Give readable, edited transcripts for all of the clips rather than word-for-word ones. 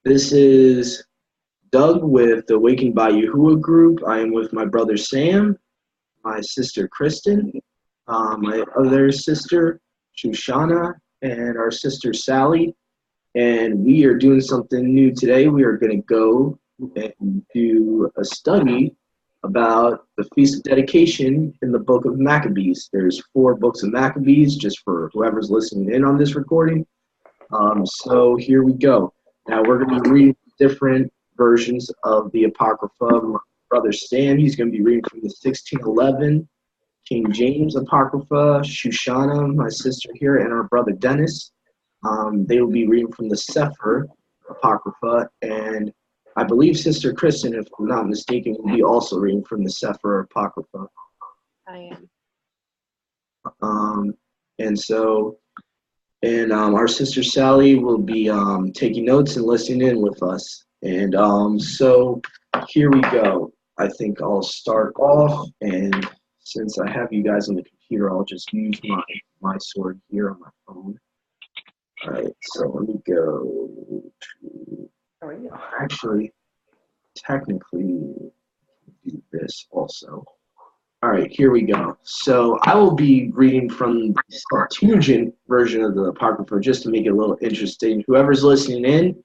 This is Doug with the Waking by Yahuwah group. I am with my brother Sam, my sister Kristen, my other sister Shoshana, and our sister Sally. And we are doing something new today. We are going to go and do a study about the Feast of Dedication in the book of Maccabees. There's 4 books of Maccabees, just for whoever's listening in on this recording. So here we go. Now we're going to be reading different versions of the Apocrypha. My brother Sam, he's going to be reading from the 1611 King James Apocrypha. Shoshana, my sister here, and our brother Dennis, they will be reading from the Sefer Apocrypha, and I believe Sister Kristen, if I'm not mistaken, will be also reading from the Sefer Apocrypha. I am. And our sister Sally will be taking notes and listening in with us. And so here we go. I think I'll start off, and since I have you guys on the computer, I'll just use my sword here on my phone. All right, so let me go to, actually, technically, do this also. All right, here we go. So I will be reading from the Septuagint version of the Apocrypha just to make it a little interesting. Whoever's listening in,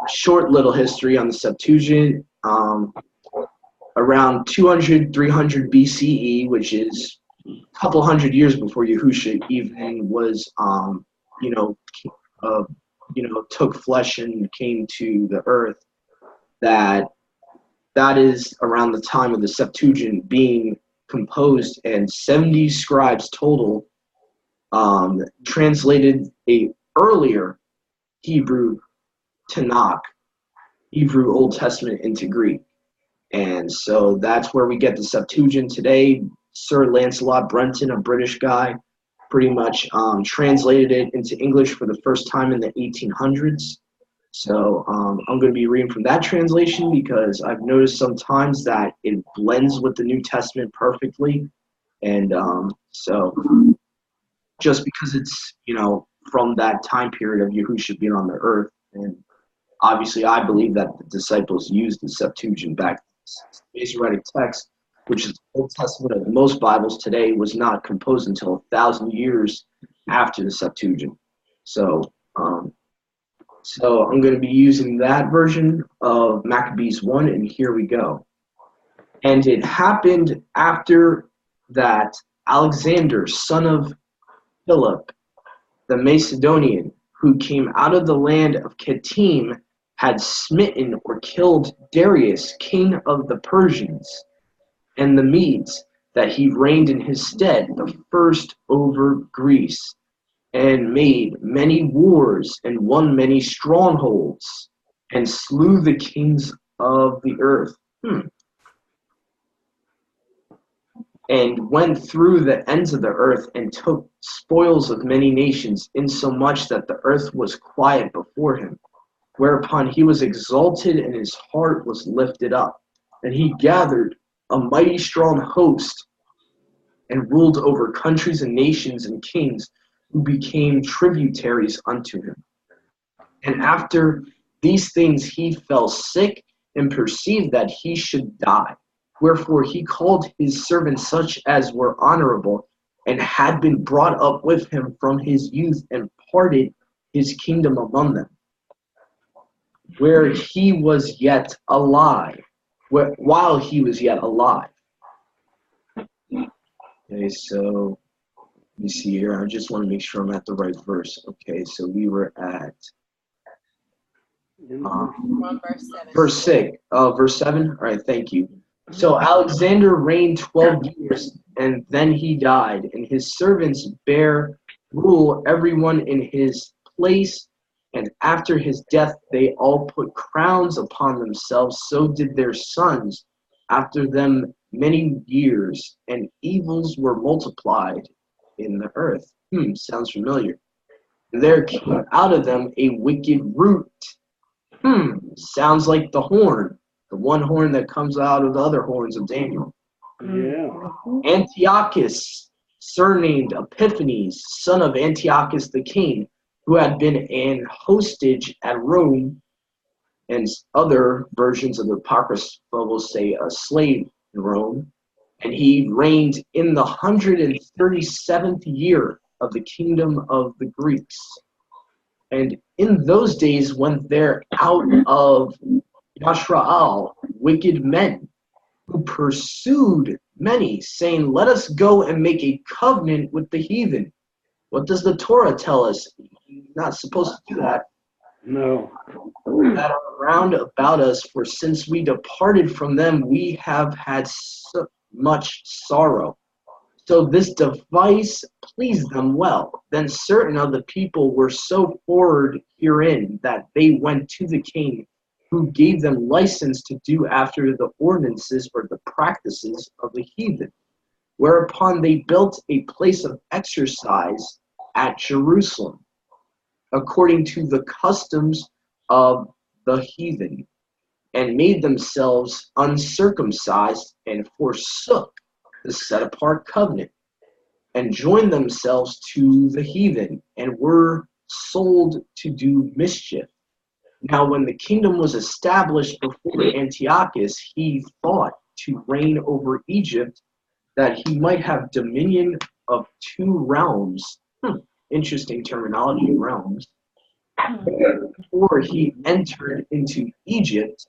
short little history on the Septuagint. Around 200, 300 BCE, which is a couple hundred years before Yahusha even was, took flesh and came to the earth. That is around the time of the Septuagint being composed, and 70 scribes total translated a earlier Hebrew Tanakh, Hebrew Old Testament, into Greek. And so that's where we get the Septuagint today. Sir Lancelot Brenton, a British guy, pretty much translated it into English for the first time in the 1800s. So I'm going to be reading from that translation because I've noticed sometimes that it blends with the New Testament perfectly. And so just because it's, from that time period of Yahushua being on the earth, and obviously I believe that the disciples used the Septuagint back then. The Masoretic text, which is the Old Testament of most Bibles today, was not composed until 1,000 years after the Septuagint. So I'm going to be using that version of Maccabees 1, and here we go. And it happened after that Alexander, son of Philip, the Macedonian, who came out of the land of Kittim, had smitten or killed Darius, king of the Persians, and the Medes, that he reigned in his stead, the first over Greece, and made many wars, and won many strongholds, and slew the kings of the earth. And went through the ends of the earth, and took spoils of many nations, insomuch that the earth was quiet before him. Whereupon he was exalted, and his heart was lifted up. And he gathered a mighty strong host, and ruled over countries and nations and kings, who became tributaries unto him. And after these things he fell sick, and perceived that he should die. Wherefore he called his servants, such as were honorable, and had been brought up with him from his youth, and parted his kingdom among them, where he was yet alive, while he was yet alive. Okay, so let me see here. I just want to make sure I'm at the right verse. Okay, so we were at verse 6. Verse 7? All right, thank you. So Alexander reigned 12 years, and then he died, and his servants bare rule everyone in his place. And after his death they all put crowns upon themselves, so did their sons after them many years, and evils were multiplied in the earth. Sounds familiar. And there came out of them a wicked root. Sounds like the horn, the one horn that comes out of the other horns of Daniel. Yeah. Antiochus, surnamed Epiphanes, son of Antiochus the king, who had been an hostage at Rome, and other versions of the Apocrypha will say a slave in Rome. And he reigned in the 137th year of the kingdom of the Greeks. And in those days went there out of Yashraal wicked men, who pursued many, saying, "Let us go and make a covenant with the heathen." What does the Torah tell us? You're not supposed to do that. No. That are round about us, for since we departed from them, we have had so much sorrow. So this device pleased them well. Then certain of the people were so forward herein that they went to the king, who gave them license to do after the ordinances or the practices of the heathen. Whereupon they built a place of exercise at Jerusalem, according to the customs of the heathen, and made themselves uncircumcised, and forsook the set-apart covenant, and joined themselves to the heathen, and were sold to do mischief. Now when the kingdom was established before Antiochus, he thought to reign over Egypt, that he might have dominion of two realms. Interesting terminology, realms. Before he entered into Egypt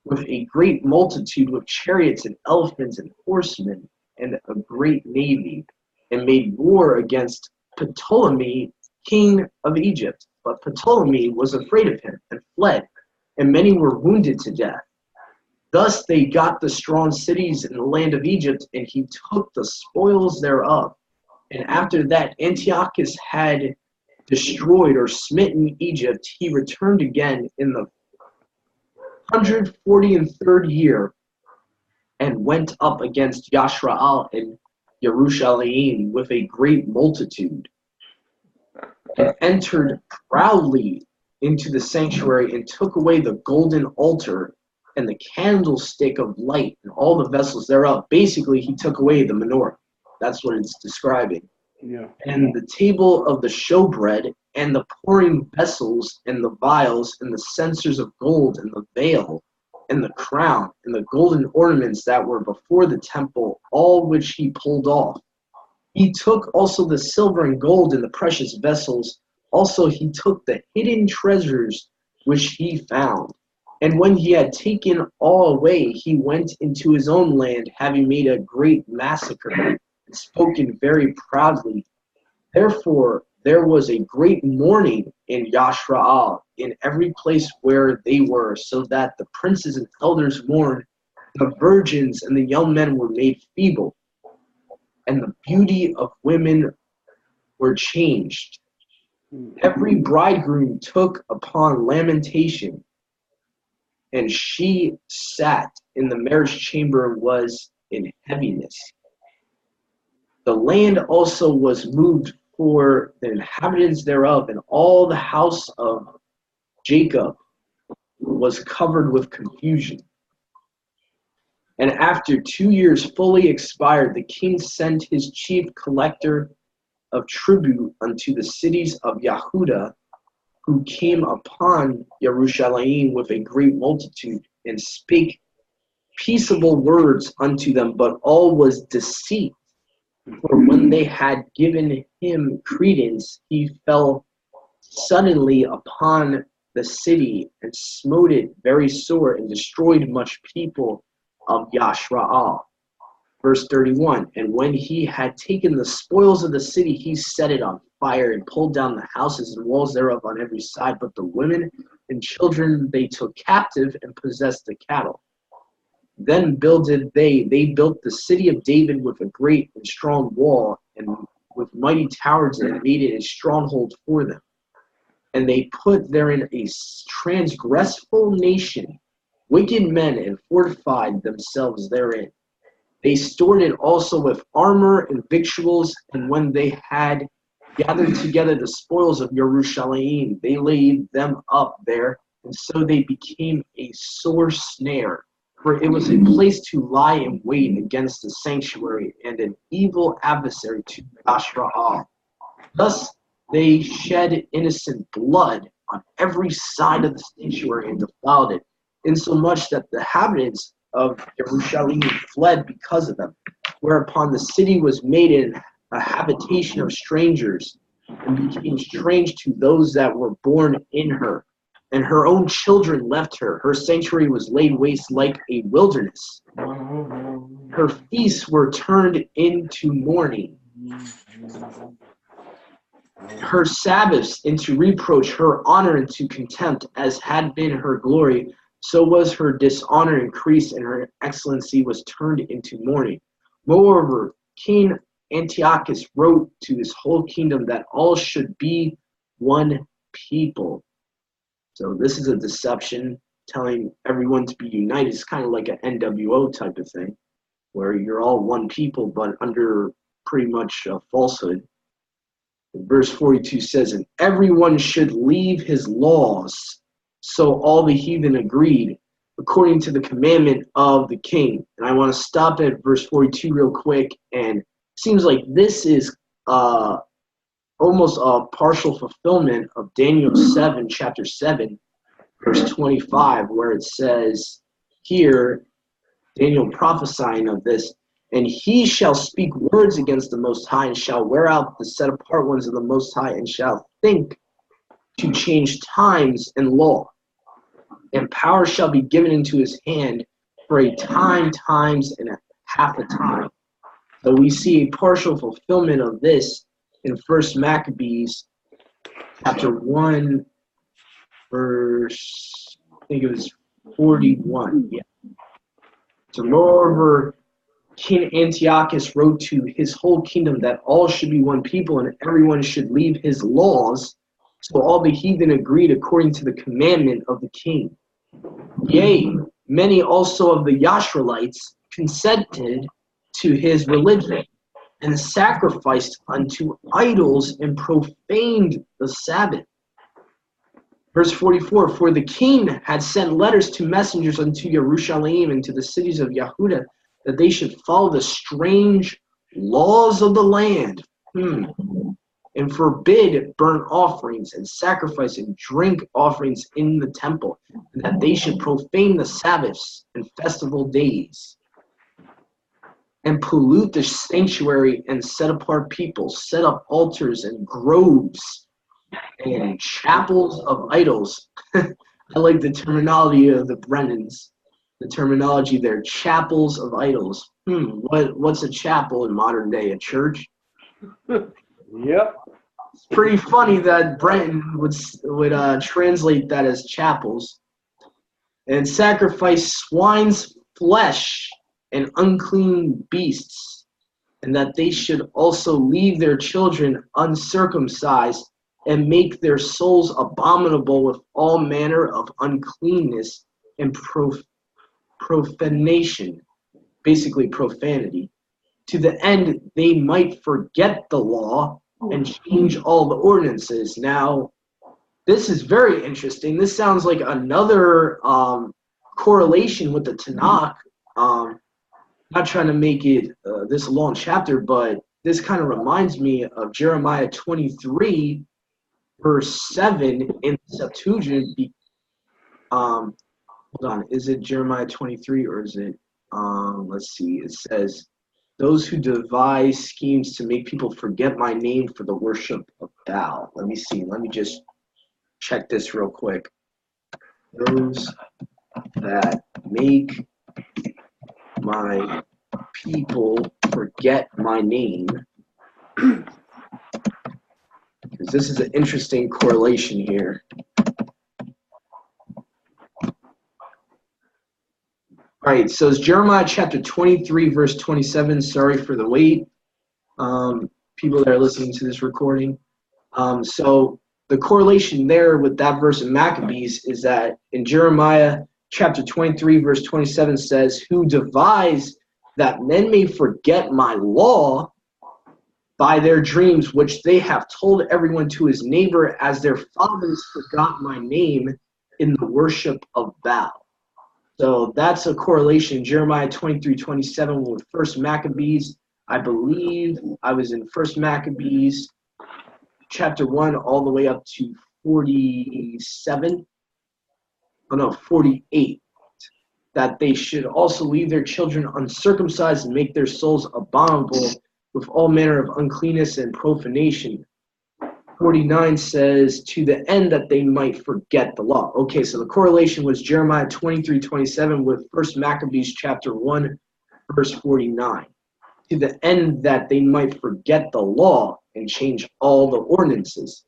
with a great multitude, with chariots and elephants and horsemen, and a great navy, and made war against Ptolemy, king of Egypt. But Ptolemy was afraid of him and fled, and many were wounded to death. Thus they got the strong cities in the land of Egypt, and he took the spoils thereof. And after that Antiochus had destroyed or smitten Egypt, he returned again in the 143rd year, and went up against Yashraal and Yerushalayim with a great multitude, and entered proudly into the sanctuary, and took away the golden altar and the candlestick of light and all the vessels thereof. Basically, he took away the menorah. That's what it's describing. Yeah. And the table of the showbread, and the pouring vessels, and the vials, and the censers of gold, and the veil, and the crown, and the golden ornaments that were before the temple, all which he pulled off. He took also the silver and gold and the precious vessels. Also he took the hidden treasures which he found. And when he had taken all away, he went into his own land, having made a great massacre, and spoken very proudly. Therefore there was a great mourning in Yashraal, in every place where they were, so that the princes and elders mourned, the virgins and the young men were made feeble, and the beauty of women were changed. Every bridegroom took upon lamentation, and she sat in the marriage chamber and was in heaviness. The land also was moved for the inhabitants thereof, and all the house of Jacob was covered with confusion. And after 2 years fully expired, the king sent his chief collector of tribute unto the cities of Yehuda, who came upon Yerushalayim with a great multitude, and spake peaceable words unto them, but all was deceit. For when they had given him credence, he fell suddenly upon the city, and smote it very sore, and destroyed much people of Yashraal. Verse 31, and when he had taken the spoils of the city, he set it on fire, and pulled down the houses and walls thereof on every side. But the women and children they took captive, and possessed the cattle. Then builded they built the city of David with a great and strong wall, and with mighty towers, and made it a stronghold for them. And they put therein a transgressful nation, wicked men, and fortified themselves therein. They stored it also with armor and victuals, and when they had gathered together the spoils of Yerushalayim, they laid them up there, and so they became a sore snare. For it was a place to lie in wait against the sanctuary, and an evil adversary to Yashraal. Thus they shed innocent blood on every side of the sanctuary and defiled it, insomuch that the inhabitants of Jerusalem fled because of them. Whereupon the city was made a habitation of strangers, and became strange to those that were born in her. And her own children left her. Her sanctuary was laid waste like a wilderness. Her feasts were turned into mourning, her Sabbaths into reproach, her honor into contempt, as had been her glory. So was her dishonor increased, and her excellency was turned into mourning. Moreover, King Antiochus wrote to his whole kingdom that all should be one people. So this is a deception, telling everyone to be united. It's kind of like an NWO type of thing, where you're all one people, but under pretty much a falsehood. Verse 42 says, and everyone should leave his laws. So all the heathen agreed, according to the commandment of the king. And I want to stop at verse 42 real quick. And it seems like this is almost a partial fulfillment of Daniel 7, chapter 7, verse 25, where it says here, Daniel prophesying of this, and he shall speak words against the Most High, and shall wear out the set apart ones of the Most High, and shall think to change times and law. And power shall be given into his hand for a time, times, and a half a time. So we see a partial fulfillment of this in 1 Maccabees, chapter 1, verse, I think it was 41. Yeah. So moreover, King Antiochus wrote to his whole kingdom that all should be one people, and everyone should leave his laws. So all the heathen agreed according to the commandment of the king. Yea, many also of the Yashraelites consented to his religion, and sacrificed unto idols, and profaned the Sabbath. Verse 44, for the king had sent letters to messengers unto Jerusalem and to the cities of Yehudah, that they should follow the strange laws of the land, and forbid burnt offerings and sacrifice and drink offerings in the temple, and that they should profane the Sabbaths and festival days, and pollute the sanctuary, and set apart people, set up altars and groves and chapels of idols. I like the terminology of the Brennans. The terminology there, chapels of idols. What's a chapel in modern day? A church? Yep. It's pretty funny that Brenton would translate that as chapels. And sacrifice swine's flesh and unclean beasts, and that they should also leave their children uncircumcised, and make their souls abominable with all manner of uncleanness and profanation, basically profanity, to the end they might forget the law and change all the ordinances. Now, this is very interesting. This sounds like another correlation with the Tanakh. Not trying to make it this long chapter, but this kind of reminds me of Jeremiah 23, verse 7 in the Septuagint. Hold on, is it Jeremiah 23 or is it, let's see, it says, those who devise schemes to make people forget my name for the worship of Baal. Let me see, let me just check this real quick. Those that make my people forget my name. Because this is an interesting correlation here. All right, so it's Jeremiah chapter 23, verse 27. Sorry for the wait, people that are listening to this recording. So the correlation there with that verse in Maccabees is that in Jeremiah chapter 23, verse 27 says, who devise that men may forget my law by their dreams, which they have told everyone to his neighbor, as their fathers forgot my name in the worship of Baal. So that's a correlation. Jeremiah 23:27 with 1 Maccabees. I believe I was in 1 Maccabees chapter 1 all the way up to 47, oh no, 48, that they should also leave their children uncircumcised and make their souls abominable with all manner of uncleanness and profanation. 49 says, to the end that they might forget the law. Okay, so the correlation was Jeremiah 23:27 with 1 Maccabees chapter 1, verse 49. To the end that they might forget the law and change all the ordinances.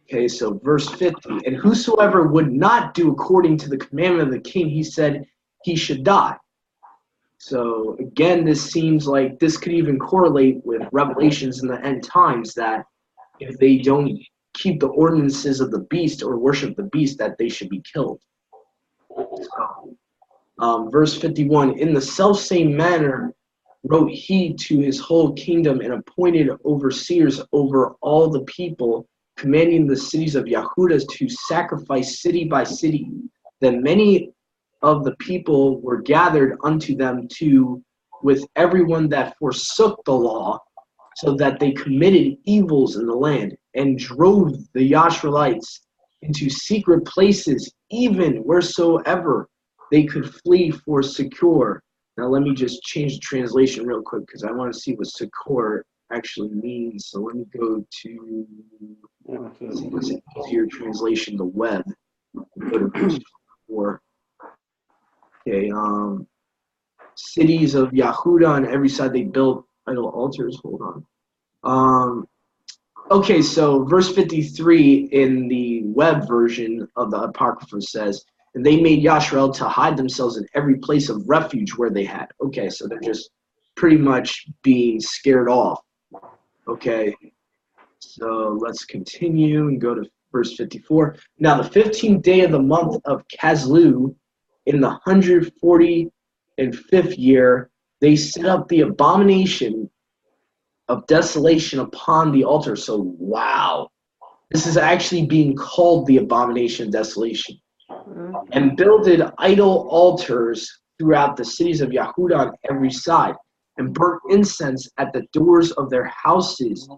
Okay, so verse 50, and whosoever would not do according to the commandment of the king, he said he should die. So again, this seems like this could even correlate with Revelations in the end times, that if they don't keep the ordinances of the beast or worship the beast, that they should be killed. So, verse 51, in the selfsame manner wrote he to his whole kingdom and appointed overseers over all the people, commanding the cities of Yahudah to sacrifice city by city. Then many of the people were gathered unto them with everyone that forsook the law, so that they committed evils in the land, and drove the Yashraelites into secret places, even wheresoever they could flee for succor. Now let me just change the translation real quick, because I want to see what succor actually means. So let me go to what's an easier translation, the web. Go to verse 4. Okay, cities of Yahudah on every side they built idol altars. Hold on. Okay, so verse 53 in the web version of the Apocrypha says, and they made Yashrael to hide themselves in every place of refuge where they had. Okay, so they're just pretty much being scared off. Okay, so let's continue and go to verse 54. Now the 15th day of the month of Caslu, in the 145th year, they set up the abomination of desolation upon the altar. So, wow. This is actually being called the abomination of desolation. And builded idol altars throughout the cities of Yahudah on every side, and burnt incense at the doors of their houses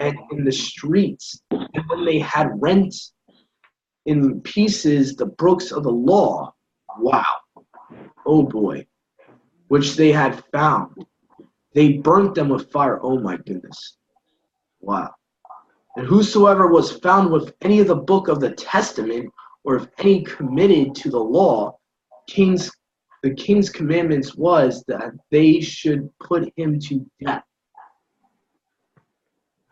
and in the streets. And when they had rent in pieces the books of the law, wow, oh boy, which they had found, they burnt them with fire. Oh my goodness. Wow. And whosoever was found with any of the book of the testament, or if any committed to the law, the king's commandments was that they should put him to death.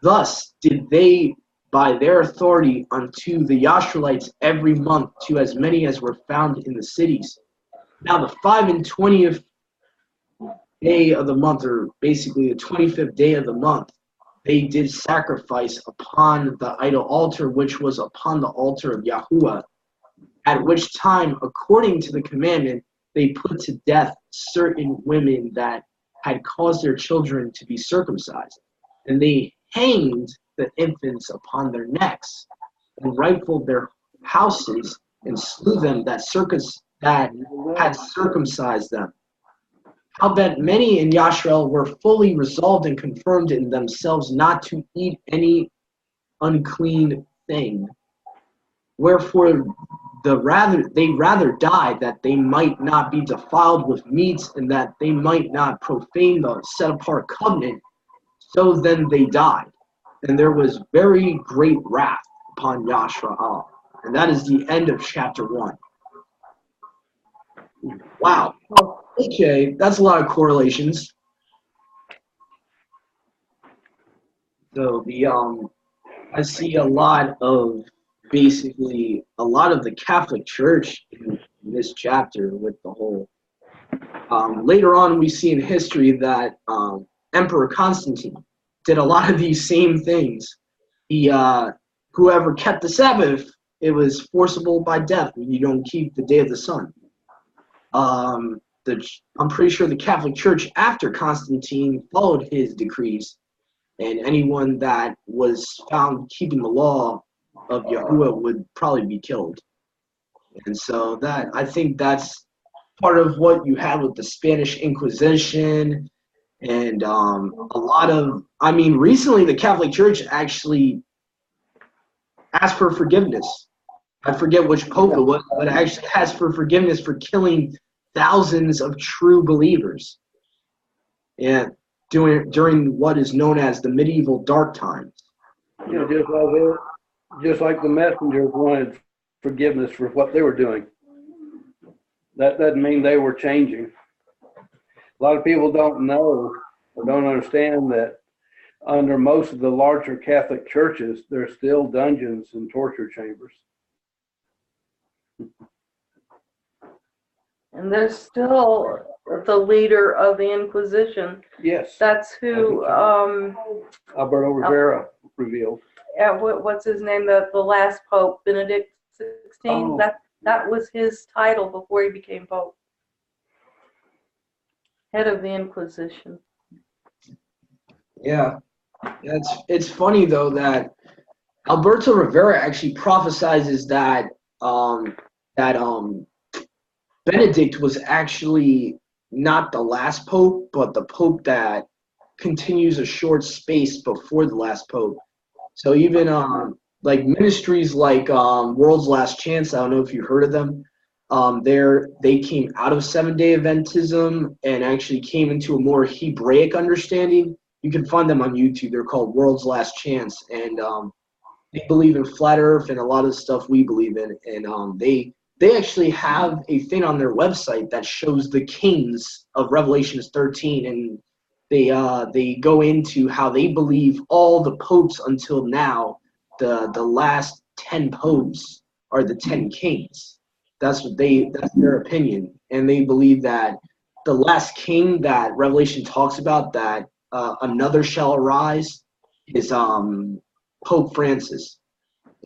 Thus did they by their authority unto the Yashraelites every month, to as many as were found in the cities. Now the 25th day of the month, or basically the 25th day of the month, they did sacrifice upon the idol altar, which was upon the altar of Yahuwah, at which time, according to the commandment, they put to death certain women that had caused their children to be circumcised. And they hanged the infants upon their necks, and rifled their houses, and slew them that had circumcised them. Howbeit many in Yashrael were fully resolved and confirmed in themselves not to eat any unclean thing. Wherefore they rather died, that they might not be defiled with meats, and that they might not profane the set apart covenant. So then they died, and there was very great wrath upon Yashrael. And that is the end of chapter 1. Wow. Okay, that's a lot of correlations. So I see a lot of the Catholic Church in this chapter with the whole. Later on, we see in history that Emperor Constantine did a lot of these same things. Whoever kept the Sabbath, it was forcible by death when you don't keep the day of the sun. I'm pretty sure the Catholic Church after Constantine followed his decrees, and anyone that was found keeping the law of Yahuwah would probably be killed. And so I think that's part of what you have with the Spanish Inquisition, and recently the Catholic Church actually asked for forgiveness. I forget which pope it was, but actually asked for forgiveness for killing thousands of true believers. Yeah, during what is known as the medieval dark times. Yeah, just like the messengers wanted forgiveness for what they were doing. That doesn't mean they were changing. A lot of people don't know or don't understand that under most of the larger Catholic churches, there's still dungeons and torture chambers. And there's still the leader of the Inquisition. Yes. That's who, Alberto Rivera revealed. what's his name? The last Pope, Benedict XVI. Oh. That was his title before he became Pope. Head of the Inquisition. Yeah, it's funny though that Alberto Rivera actually prophesizes that Benedict was actually not the last pope, but the pope that continues a short space before the last pope. So even like ministries like World's Last Chance, I don't know if you heard of them. They came out of Seventh-day Adventism and actually came into a more Hebraic understanding. You can find them on YouTube. They're called World's Last Chance, and they believe in flat Earth and a lot of the stuff we believe in. And they actually have a thing on their website that shows the kings of Revelations 13, and they go into how they believe all the popes until now, the last 10 popes are the 10 kings. That's their opinion, and they believe that the last king that Revelation talks about, that another shall arise, is Pope Francis,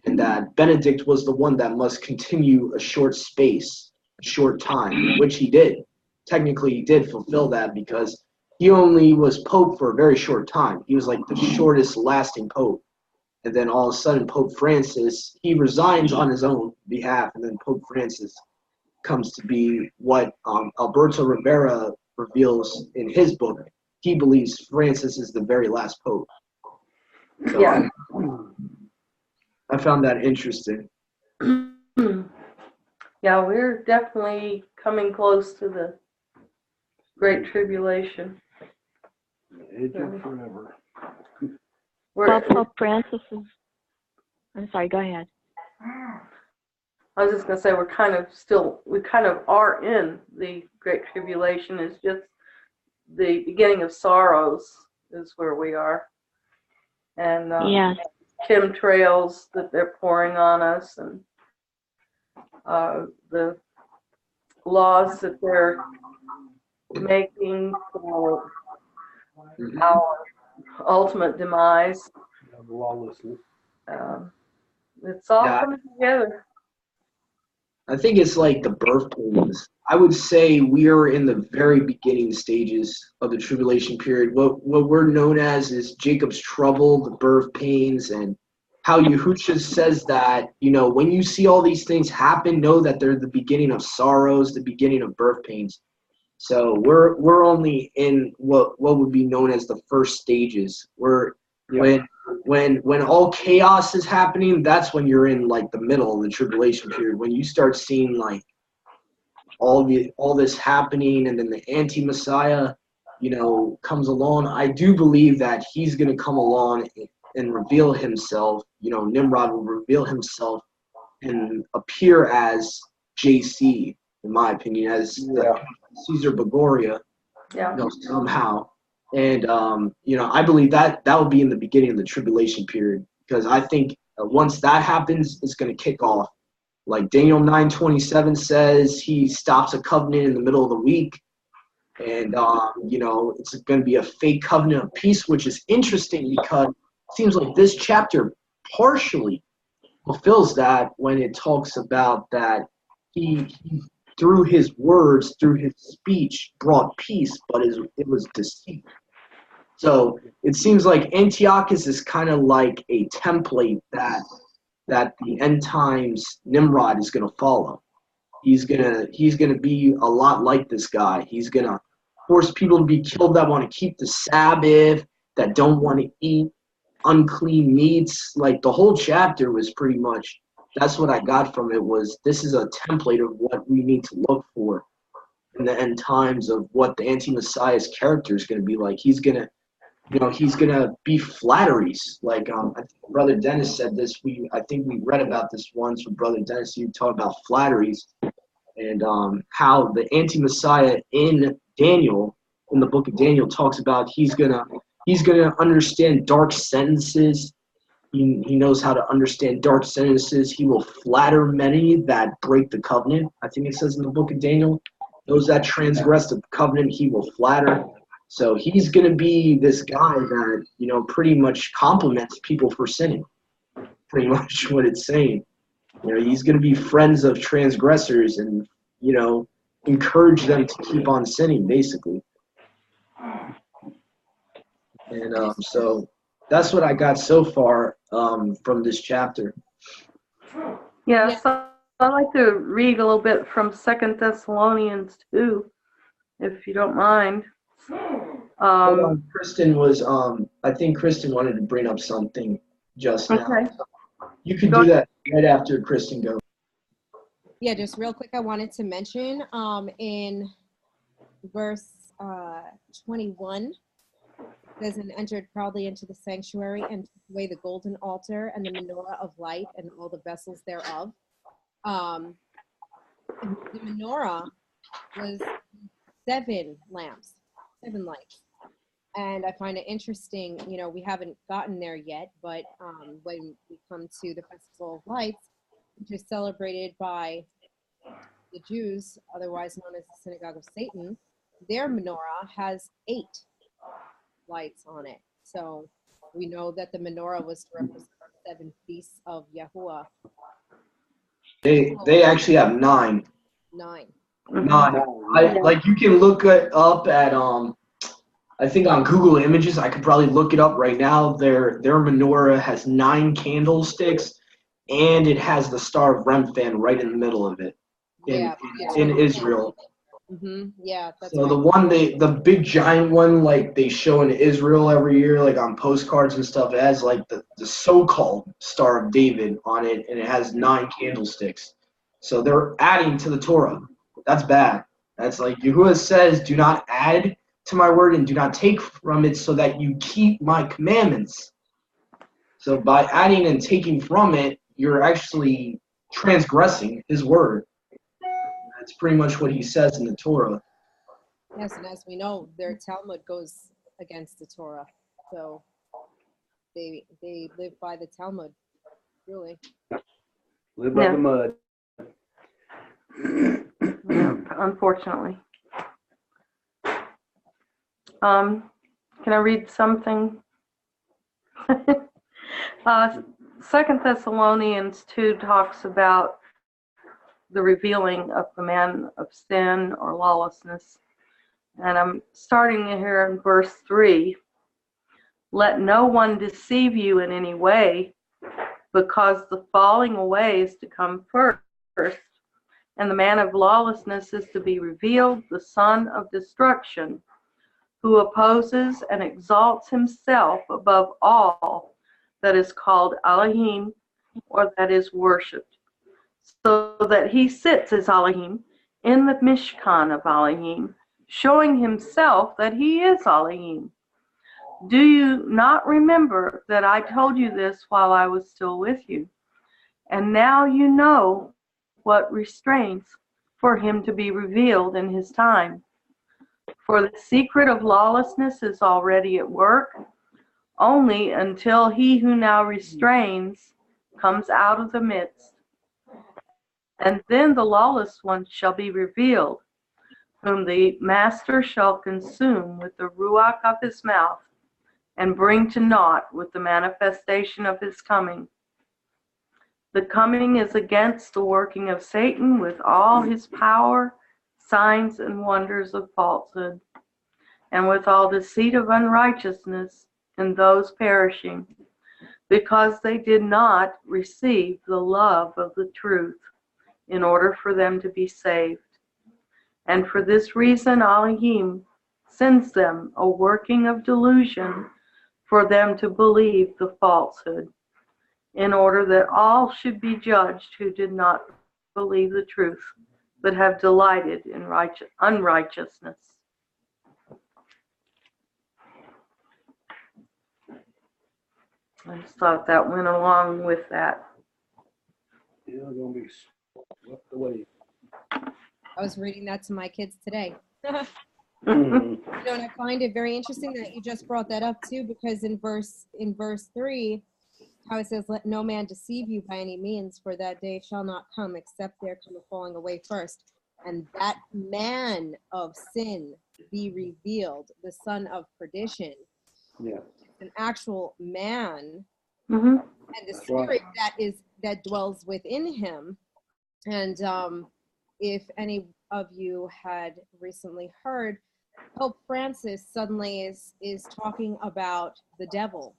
and that Benedict was the one that must continue a short space, a short time, which he did. Technically, he did fulfill that because he only was Pope for a very short time. He was like the shortest lasting Pope. And then all of a sudden, Pope Francis, he resigns on his own behalf, and then Pope Francis comes to be what Alberto Rivera reveals in his book. He believes Francis is the very last Pope. So Yeah. I found that interesting. Yeah, we're definitely coming close to the Great Tribulation. Age of forever. Well, Pope Francis is, I'm sorry, go ahead. I was just going to say we kind of are in the Great Tribulation. It's just the beginning of sorrows is where we are. And Yes. chemtrails that they're pouring on us, and the laws that they're making for our ultimate demise. Lawlessness. It's all Yeah. coming together. I think it's like the birth pains. I would say we are in the very beginning stages of the tribulation period. What we're known as is Jacob's trouble, the birth pains, and how Yahushua says that, when you see all these things happen, know that they're the beginning of sorrows, the beginning of birth pains. So we're only in what would be known as the first stages. When all chaos is happening, that's when you're in like the middle of the tribulation period. When you start seeing like all this happening, and then the anti-Messiah, comes along. I do believe that he's going to come along and reveal himself. Nimrod will reveal himself and appear as JC, in my opinion, as Caesar Borgia, somehow. And, I believe that will be in the beginning of the tribulation period, because I think once that happens, it's going to kick off. Like Daniel 9:27 says, he stops a covenant in the middle of the week. And, it's going to be a fake covenant of peace, which is interesting because it seems like this chapter partially fulfills that when it talks about that he through his words, through his speech, brought peace, but it was deceit. So it seems like Antiochus is kind of like a template that the end times Nimrod is going to follow. He's gonna be a lot like this guy. He's gonna force people to be killed that want to keep the Sabbath, that don't want to eat unclean meats. Like the whole chapter was pretty much, that's what I got from it, was this is a template of what we need to look for in the end times, of what the anti-Messiah's character is going to be like. He's going to, he's going to be flatteries. Like, I think Brother Dennis said this. I think we read about this once with Brother Dennis. He talked about flatteries and how the anti-Messiah in Daniel, in the book of Daniel, talks about he's gonna understand dark sentences. He knows how to understand dark sentences. He will flatter many that break the covenant. I think it says in the book of Daniel, those that transgress the covenant, he will flatter. So he's going to be this guy that, pretty much compliments people for sinning. Pretty much what it's saying. He's going to be friends of transgressors and, encourage them to keep on sinning, basically. And so that's what I got so far from this chapter. Yeah, so I'd like to read a little bit from 2 Thessalonians 2, if you don't mind. Hold on, Kristen was, I think Kristen wanted to bring up something just now. Okay. You can do that right after Kristen goes. Yeah, just real quick, I wanted to mention in verse 21, it says, and entered proudly into the sanctuary and took away the golden altar and the menorah of light and all the vessels thereof. The menorah was 7 lamps, 7 lights. And I find it interesting, we haven't gotten there yet, but when we come to the Festival of Lights, which is celebrated by the Jews, otherwise known as the Synagogue of Satan, their menorah has 8 lights on it. So we know that the menorah was to represent the 7 feasts of Yahuwah. They actually have 9. 9. 9. Like you can look it up at I think on Google Images. I could probably look it up right now. Their menorah has 9 candlesticks, and it has the Star of Remphan right in the middle of it in Israel. Mm-hmm. Yeah, that's so right. the big giant one, like they show in Israel every year, like on postcards and stuff, it has like the so-called Star of David on it, and it has 9 candlesticks. So they're adding to the Torah. That's bad. That's like Yahuwah says, do not add to my word and do not take from it, so that you keep my commandments. So by adding and taking from it, you're actually transgressing his word. That's pretty much what he says in the Torah. Yes, and as we know, their Talmud goes against the Torah. So they live by the Talmud, really. Live by the mud. Yeah, unfortunately. Can I read something? 2 Thessalonians 2 talks about the revealing of the man of sin or lawlessness. And I'm starting here in verse 3. Let no one deceive you in any way, because the falling away is to come first, and the man of lawlessness is to be revealed, the son of destruction, who opposes and exalts himself above all that is called Elohim, or that is worshipped, so that he sits as Elohim in the Mishkan of Elohim, showing himself that he is Elohim. Do you not remember that I told you this while I was still with you? And now you know what restrains for him to be revealed in his time. For the secret of lawlessness is already at work, only until he who now restrains comes out of the midst. And then the lawless one shall be revealed, whom the master shall consume with the ruach of his mouth, and bring to naught with the manifestation of his coming. The coming is against the working of Satan with all his power, signs, and wonders of falsehood, and with all deceit of unrighteousness in those perishing, because they did not receive the love of the truth in order for them to be saved. And for this reason Elohim sends them a working of delusion for them to believe the falsehood, in order that all should be judged who did not believe the truth, but have delighted in unrighteousness. I just thought that went along with that. You're gonna be swept away. I was reading that to my kids today. Mhm. You know, and I find it very interesting that you just brought that up too, because in verse 3, how it says, "Let no man deceive you by any means, for that day shall not come except there come a falling away first, and that man of sin be revealed, the son of perdition." Yeah, An actual man, Mm-hmm. and the That's right. spirit that dwells within him. And if any of you had recently heard, Pope Francis suddenly is talking about the devil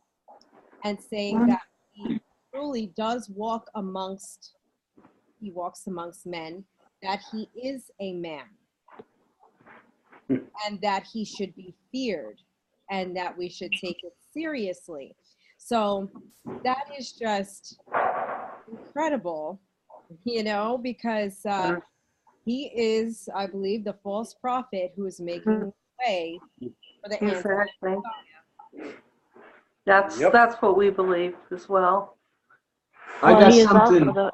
and saying that he truly does walk amongst men, that he is a man, and that he should be feared, and that we should take it seriously. So that is just incredible, you know, because he is, I believe, the false prophet who is making way for the anti. Exactly. That's Yep. that's what we believe as well. I Well, got he is something. also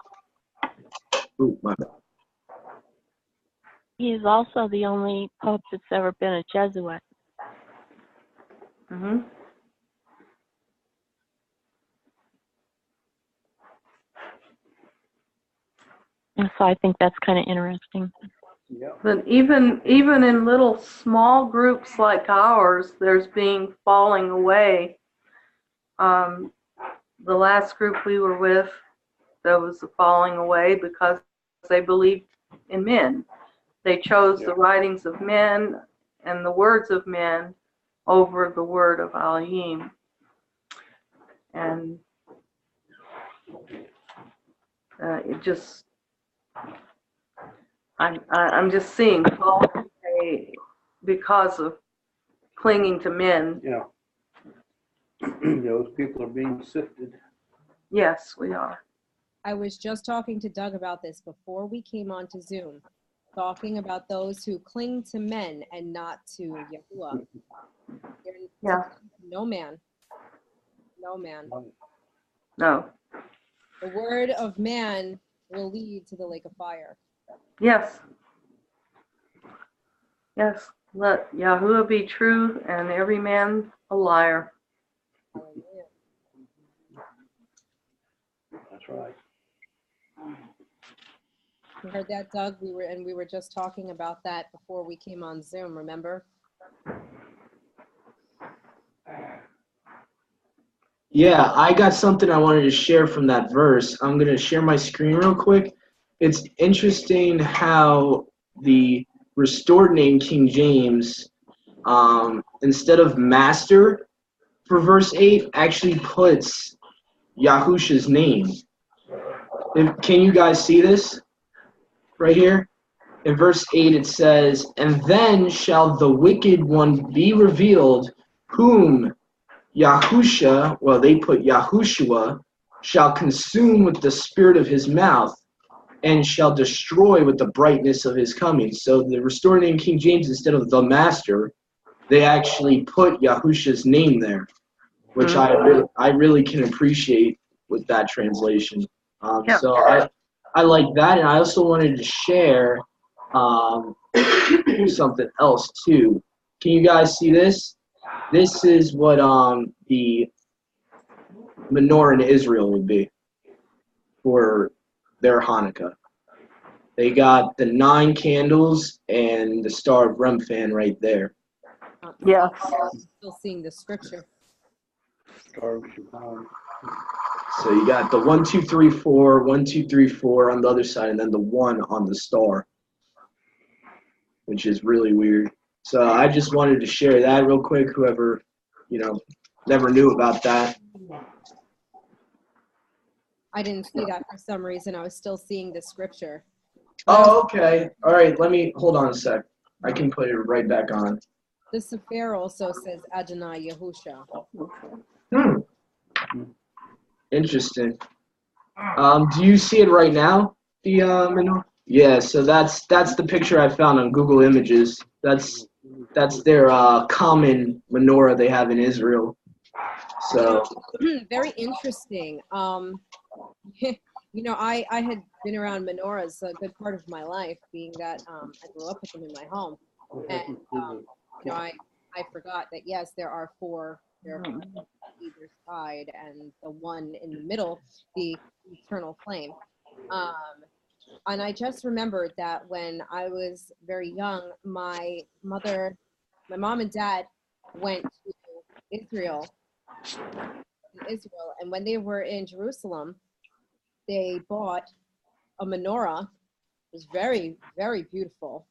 Ooh, my bad. he is also the only pope that's ever been a Jesuit. Mm-hmm. And so I think that's kind of interesting. Yep. But even in little small groups like ours, there's being falling away. The last group we were with, there was a falling away because they believed in men. They chose the writings of men and the words of men over the word of Elohim. And it just, I'm just seeing falling away because of clinging to men. Yeah. Those people are being sifted. Yes, we are. I was just talking to Doug about this before we came on to Zoom, talking about those who cling to men and not to Yahuwah. Yeah. No man. No man. No. The word of man will lead to the lake of fire. Yes. Yes. Let Yahuwah be true and every man a liar. Hallelujah. That's right. You heard that, Doug? We were just talking about that before we came on Zoom, remember? Yeah, I got something I wanted to share from that verse. I'm going to share my screen real quick. It's interesting how the restored name King James, instead of master for verse 8, actually puts Yahusha's name. Can you guys see this right here? In verse 8 it says, "And then shall the wicked one be revealed, whom Yahusha," well, they put Yahushua, "shall consume with the spirit of his mouth, and shall destroy with the brightness of his coming." So the restored name King James, instead of the master, they actually put Yahusha's name there, which I really can appreciate with that translation. Yeah. So I like that, and I also wanted to share something else too. Can you guys see this? This is what the menorah in Israel would be for their Hanukkah. They got the 9 candles and the Star of Remphan right there. Yes. Still seeing the scripture. So you got the 1, 2, 3, 4, 1, 2, 3, 4 on the other side, and then the 1 on the star, which is really weird. So I just wanted to share that real quick. Whoever, never knew about that. I didn't see that for some reason. I was still seeing the scripture. Oh, okay. All right. Hold on a sec. I can put it right back on. The Sefer also says Adonai Yahusha. Hmm. Interesting. Do you see it right now? The menorah? Yeah. So that's the picture I found on Google Images. That's their common menorah they have in Israel. So Very interesting. I had been around menorahs a good part of my life, being that I grew up with them in my home, and I forgot that yes, there are four. There are four on either side, and the one in the middle, the eternal flame. And I just remembered that when I was very young, my mom and dad went to Israel, and when they were in Jerusalem, they bought a menorah. It was very, very beautiful.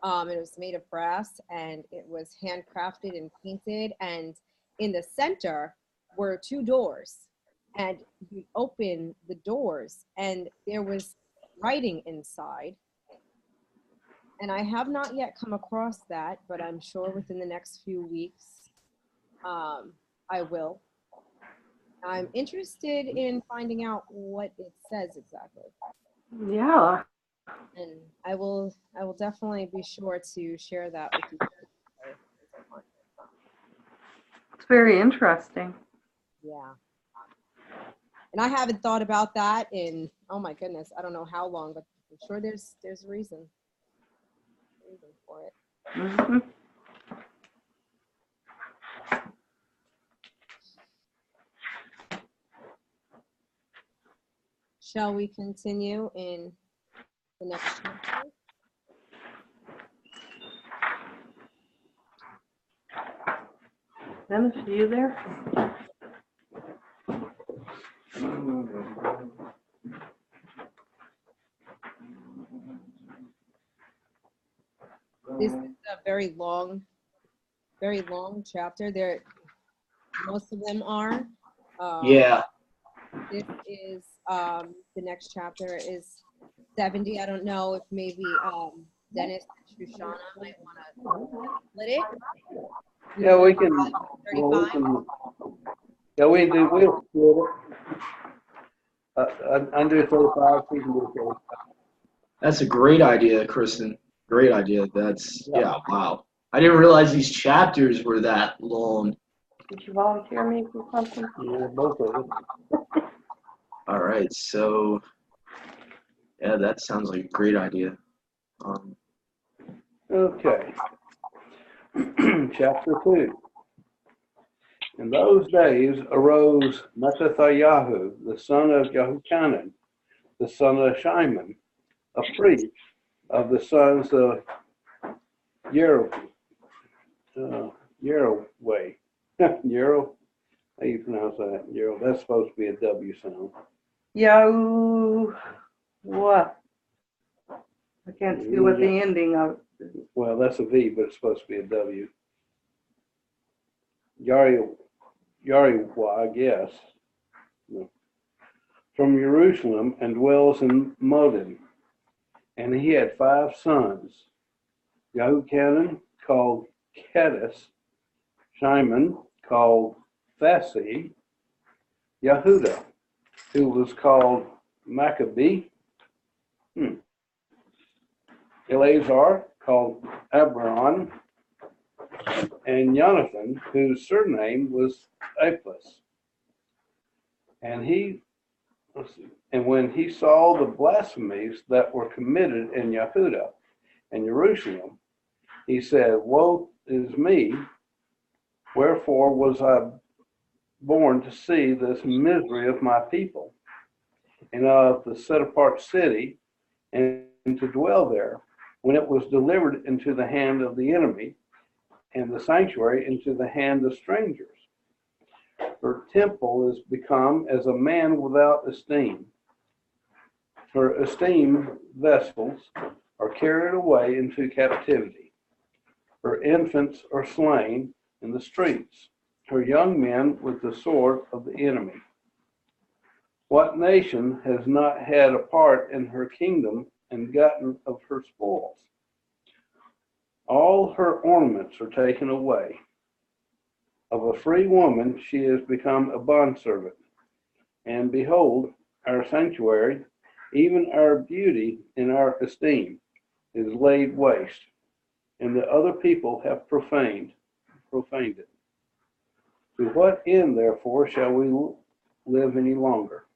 It was made of brass and it was handcrafted and painted. And in the center were two doors. And you open the doors and there was writing inside. And I have not yet come across that, but I'm sure within the next few weeks I will. I'm interested in finding out what it says exactly. Yeah. And I will definitely be sure to share that with you. It's very interesting. Yeah. And I haven't thought about that in, oh my goodness, I don't know how long, but I'm sure there's a reason for it. Mm-hmm. Shall we continue in the next chapter? Dennis, are you there? This is a very long chapter. Most of them are. yeah. This is the next chapter is 70. I don't know if maybe Dennis and Shoshana might want to split it. Yeah, we can. 35. Yeah, we'll split it. Under 35, we can do 35. That's a great idea, Kristen. Great idea. Wow. I didn't realize these chapters were that long. Did you volunteer me for something? Yeah, both of them. All right. So, yeah, that sounds like a great idea. Okay. Chapter 2. In those days arose Mattathayahu, the son of Jehochanan, the son of Shimon, a priest of the sons of Yeraway. Yero, how do you pronounce that? Yero. That's supposed to be a W sound. What? I can't see what the ending of it. Well, that's a V, but it's supposed to be a W. Yariwa, I guess. No. From Jerusalem and dwells in Modin. And he had 5 sons. Jehochanan, called Kettis, Shimon, called Thasi, Yehuda, who was called Maccabee, Eleazar, called Abron, and Jonathan, whose surname was Aplis. And when he saw the blasphemies that were committed in Yehuda and Jerusalem, he said, "Woe is me, wherefore was I born to see this misery of my people, and of the set apart city, and to dwell there, when it was delivered into the hand of the enemy, and the sanctuary into the hand of strangers. Her temple is become as a man without esteem. Her esteemed vessels are carried away into captivity. Her infants are slain in the streets, her young men with the sword of the enemy. What nation has not had a part in her kingdom and gotten of her spoils? All her ornaments are taken away. Of a free woman she has become a bondservant. And behold, our sanctuary, even our beauty and our esteem, is laid waste, and the other people have profaned it. To what end, therefore, shall we live any longer?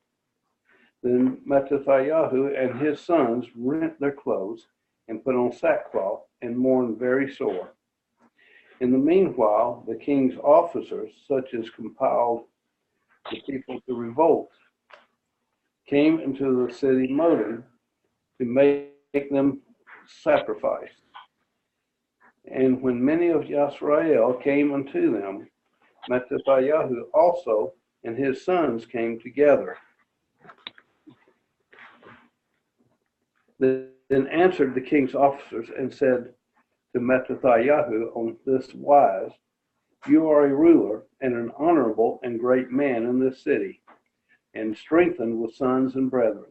Then Mattathiah and his sons rent their clothes and put on sackcloth and mourn very sore. In the meanwhile, the king's officers, such as compelled the people to revolt, came into the city Modin to make them sacrifice. And when many of Yisrael came unto them, Mattathiah also and his sons came together. Then answered the king's officers and said to Mattathiah on this wise, You are a ruler and an honorable and great man in this city, and strengthened with sons and brethren.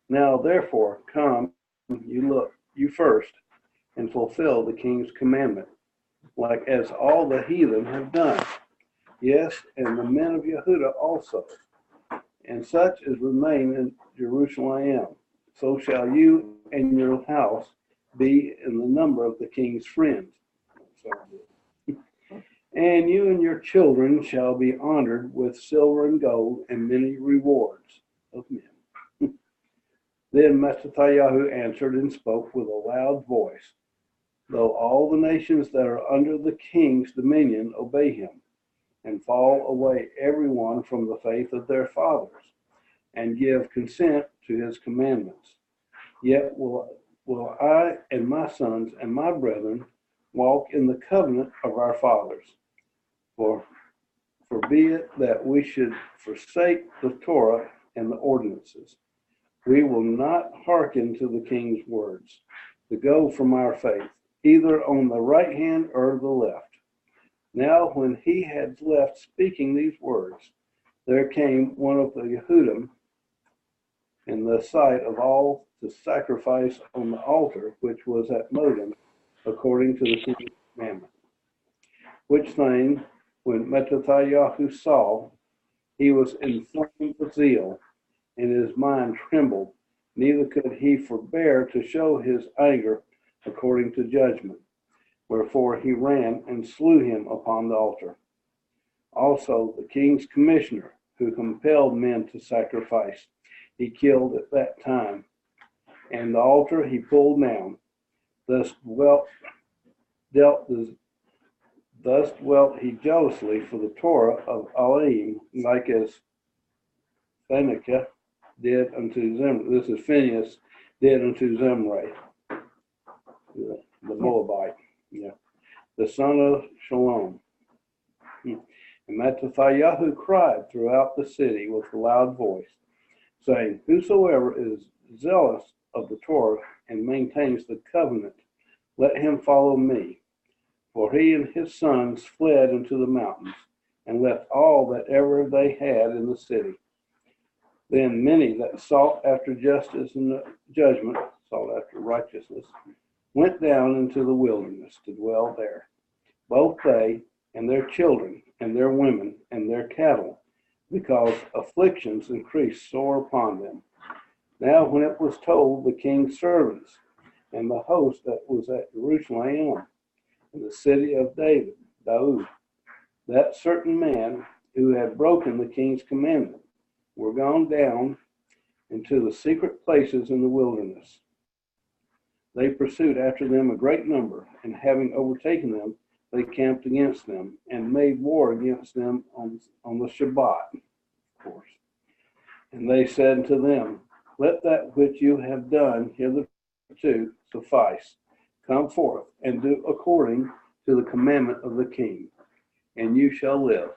Now therefore come, you first, and fulfill the king's commandment, like as all the heathen have done. Yes, and the men of Yehuda also, and such as remain in Jerusalem. So shall you and your house be in the number of the king's friends. And you and your children shall be honored with silver and gold and many rewards of men. Then Mattathiah answered and spoke with a loud voice, Though all the nations that are under the king's dominion obey him, and fall away every one from the faith of their fathers, and give consent to his commandments, yet will I and my sons and my brethren walk in the covenant of our fathers. For be it that we should forsake the Torah and the ordinances, we will not hearken to the king's words, to go from our faith, either on the right hand or the left. Now when he had left speaking these words, there came one of the Yehudim in the sight of all to sacrifice on the altar which was at Modin, according to the king's commandment. Which thing, when Mattathiah saw, he was inflamed with zeal, and his mind trembled, neither could he forbear to show his anger according to judgment. Wherefore he ran and slew him upon the altar. Also the king's commissioner, who compelled men to sacrifice, he killed at that time, and the altar he pulled down. Thus dwelt he jealously for the Torah of Elohim, like as Phinehas did unto Zimri. This is Phinehas did unto Zimri, the Moabite, the son of Shalom. And Mattathiah cried throughout the city with a loud voice, saying, Whosoever is zealous of the Torah and maintains the covenant, let him follow me. For he and his sons fled into the mountains, and left all that ever they had in the city. Then many that sought after justice and judgment, sought after righteousness, went down into the wilderness to dwell there, both they and their children and their women and their cattle, because afflictions increased sore upon them. Now when it was told the king's servants and the host that was at Jerusalem, in the city of Daud, that certain man who had broken the king's commandment, were gone down into the secret places in the wilderness. They pursued after them a great number, and having overtaken them, they camped against them, and made war against them on the Shabbat, of course. And they said to them, Let that which you have done hitherto suffice. Come forth, and do according to the commandment of the king, and you shall live.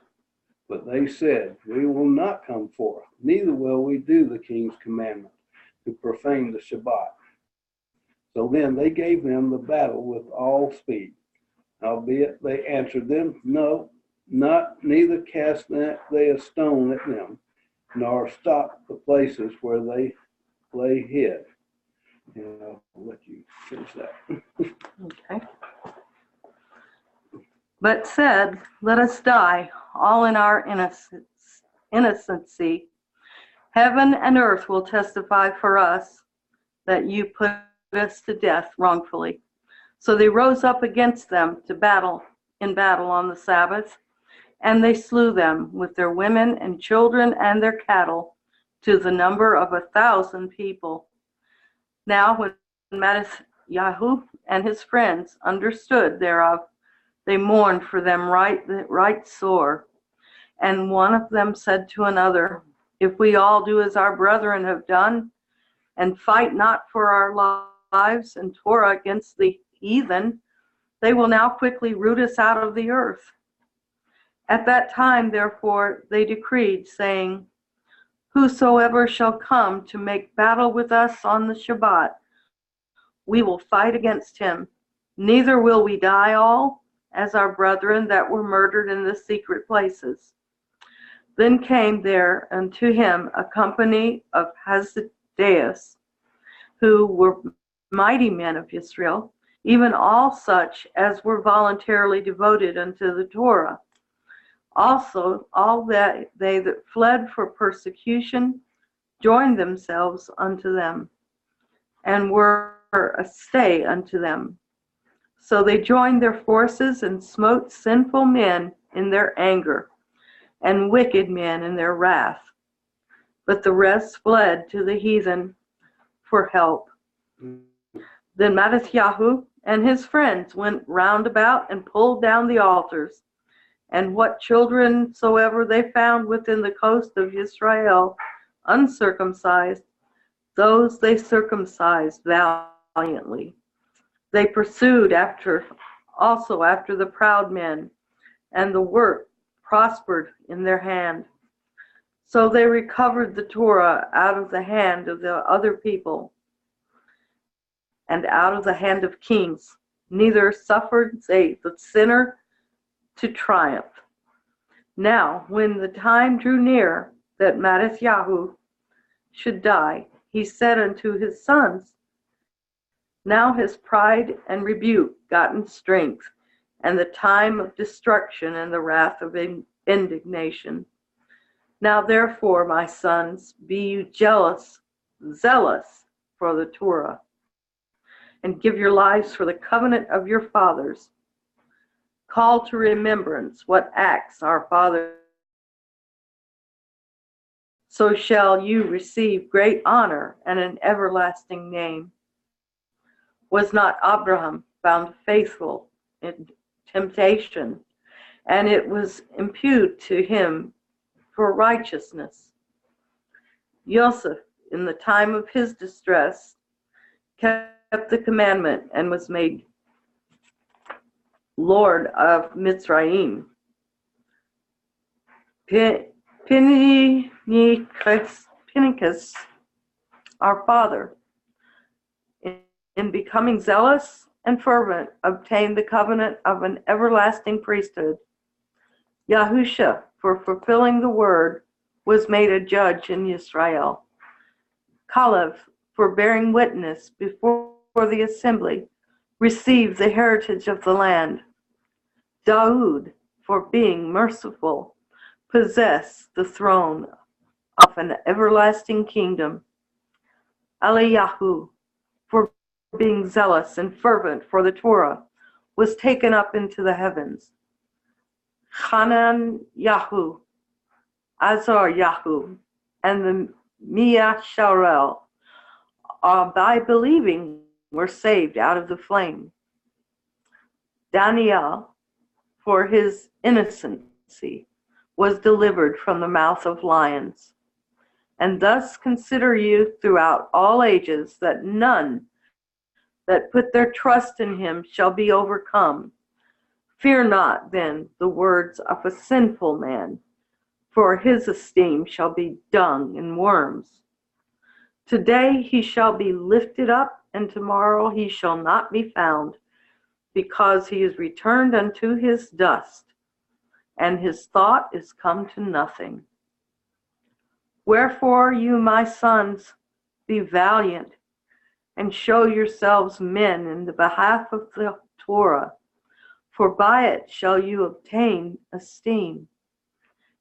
But they said, We will not come forth, neither will we do the king's commandment, to profane the Shabbat. So then they gave them the battle with all speed. Howbeit they answered them, No, neither cast they a stone at them, nor stopped the places where they lay hid. And I'll let you finish that. Okay. but said, "Let us die, all in our innocency. Heaven and earth will testify for us that you put us to death wrongfully." So they rose up against them to battle on the Sabbath, and they slew them with their women and children and their cattle, to the number of 1,000 people. Now when Mattathiah and his friends understood thereof, they mourned for them right sore. And one of them said to another, "If we all do as our brethren have done, and fight not for our lives and Torah against the heathen, they will now quickly root us out of the earth." At that time, therefore, they decreed, saying, "Whosoever shall come to make battle with us on the Shabbat, we will fight against him. Neither will we die all, as our brethren that were murdered in the secret places." Then came there unto him a company of Hazadeus, who were mighty men of Israel, even all such as were voluntarily devoted unto the Torah. Also all that they that fled for persecution joined themselves unto them, and were a stay unto them. So they joined their forces and smote sinful men in their anger, and wicked men in their wrath. But the rest fled to the heathen for help. Then Mattathiah and his friends went round about and pulled down the altars, and what children soever they found within the coast of Israel uncircumcised, those they circumcised valiantly. They pursued also after the proud men, and the work prospered in their hand. So they recovered the Torah out of the hand of the other people, and out of the hand of kings, neither suffered they the sinner to triumph. Now, when the time drew near that Mattathiah should die, he said unto his sons, "Now has pride and rebuke gotten strength, and the time of destruction and the wrath of indignation. Now therefore, my sons, be you zealous for the Torah, and give your lives for the covenant of your fathers. Call to remembrance what acts our fathers, so shall you receive great honor and an everlasting name. Was not Abraham found faithful in temptation, and it was imputed to him for righteousness? Joseph, in the time of his distress, kept the commandment and was made Lord of Mitzrayim. Pinchas, our father, in becoming zealous and fervent, obtained the covenant of an everlasting priesthood. Yahusha, for fulfilling the word, was made a judge in Israel. Caleb, for bearing witness before the assembly, received the heritage of the land. Daud, for being merciful, possessed the throne of an everlasting kingdom. Eliyahu, for being zealous and fervent for the Torah, was taken up into the heavens. Hananiah, Azariah, and the Measharel, by believing, were saved out of the flame. Daniel, for his innocency, was delivered from the mouth of lions. And thus consider you throughout all ages that none that put their trust in him shall be overcome. Fear not then the words of a sinful man, for his esteem shall be dung and worms. Today he shall be lifted up, and tomorrow he shall not be found, because he is returned unto his dust, and his thought is come to nothing. Wherefore you, my sons, be valiant, and show yourselves men in the behalf of the Torah. for by it shall you obtain esteem.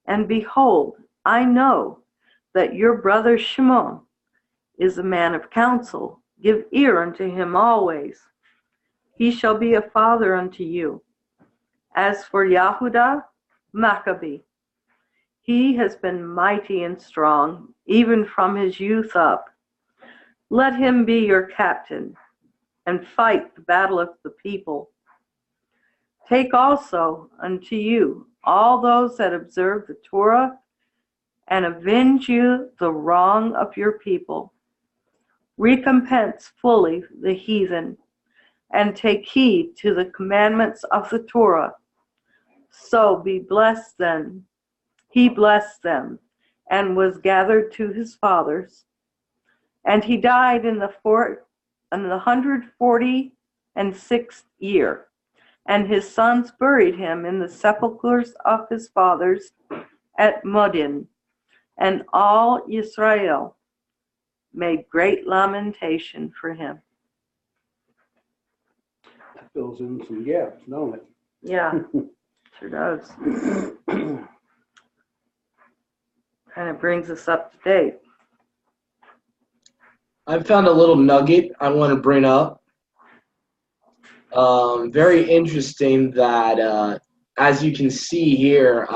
And behold, I know that your brother Shimon is a man of counsel. Give ear unto him always. He shall be a father unto you. As for Yahudah, Maccabee, he has been mighty and strong, even from his youth up. Let him be your captain, and fight the battle of the people. Take also unto you all those that observe the Torah, and avenge you the wrong of your people. Recompense fully the heathen, and take heed to the commandments of the Torah. So be blessed then. He blessed them, and was gathered to his fathers. And he died in the 146th year. And his sons buried him in the sepulchres of his fathers at Modin. And all Israel made great lamentation for him. Fills in some gaps, don't it? Yeah, sure does. Kind of brings us up to date. I found a little nugget I want to bring up. Very interesting that, as you can see here,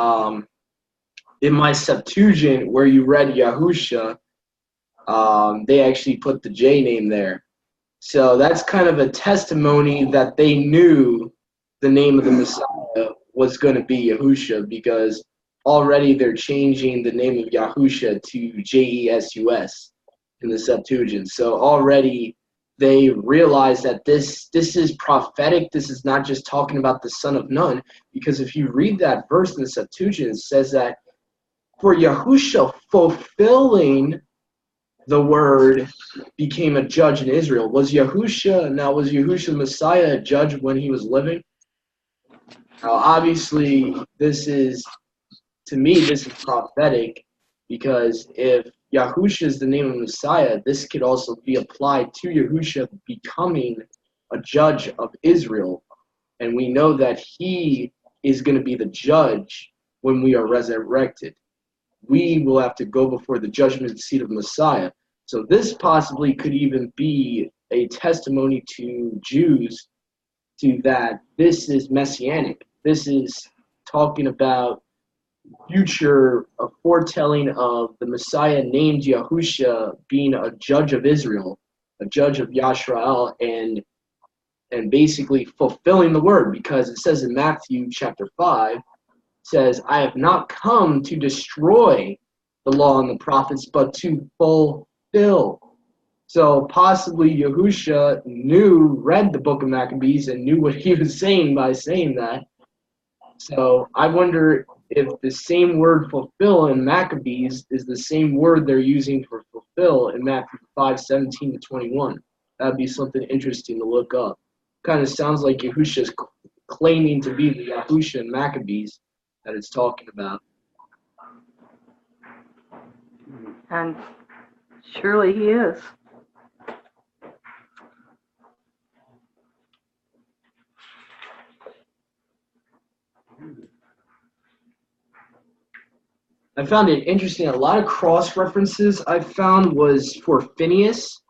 in my Septuagint, where you read Yahusha, they actually put the J name there. So that's kind of a testimony that they knew the name of the Messiah was going to be Yahusha, because already they're changing the name of Yahusha to Jesus in the Septuagint. So already they realize that this is prophetic. This is not just talking about the Son of Nun, because if you read that verse in the Septuagint, it says that for Yahusha fulfilling the word became a judge in Israel. Was Yahusha the Messiah a judge when he was living? Now, obviously, this is prophetic, because if Yahusha is the name of Messiah, this could also be applied to Yahusha becoming a judge of Israel. And we know that he is going to be the judge when we are resurrected. We will have to go before the judgment seat of Messiah. So this possibly could even be a testimony to Jews to that this is messianic. This is talking about future, a foretelling of the Messiah named Yahusha being a judge of Israel, a judge of Yashrael, and basically fulfilling the word, because it says in Matthew chapter 5, says, I have not come to destroy the law and the prophets, but to fulfill. So possibly Yahusha read the book of Maccabees and knew what he was saying by saying that. So I wonder if the same word fulfill in Maccabees is the same word they're using for fulfill in Matthew 5:17-21. That'd be something interesting to look up. Kind of sounds like Yahusha's claiming to be the Yahusha in Maccabees that it's talking about. And surely he is. I found it interesting. A lot of cross references I found was for Phineas.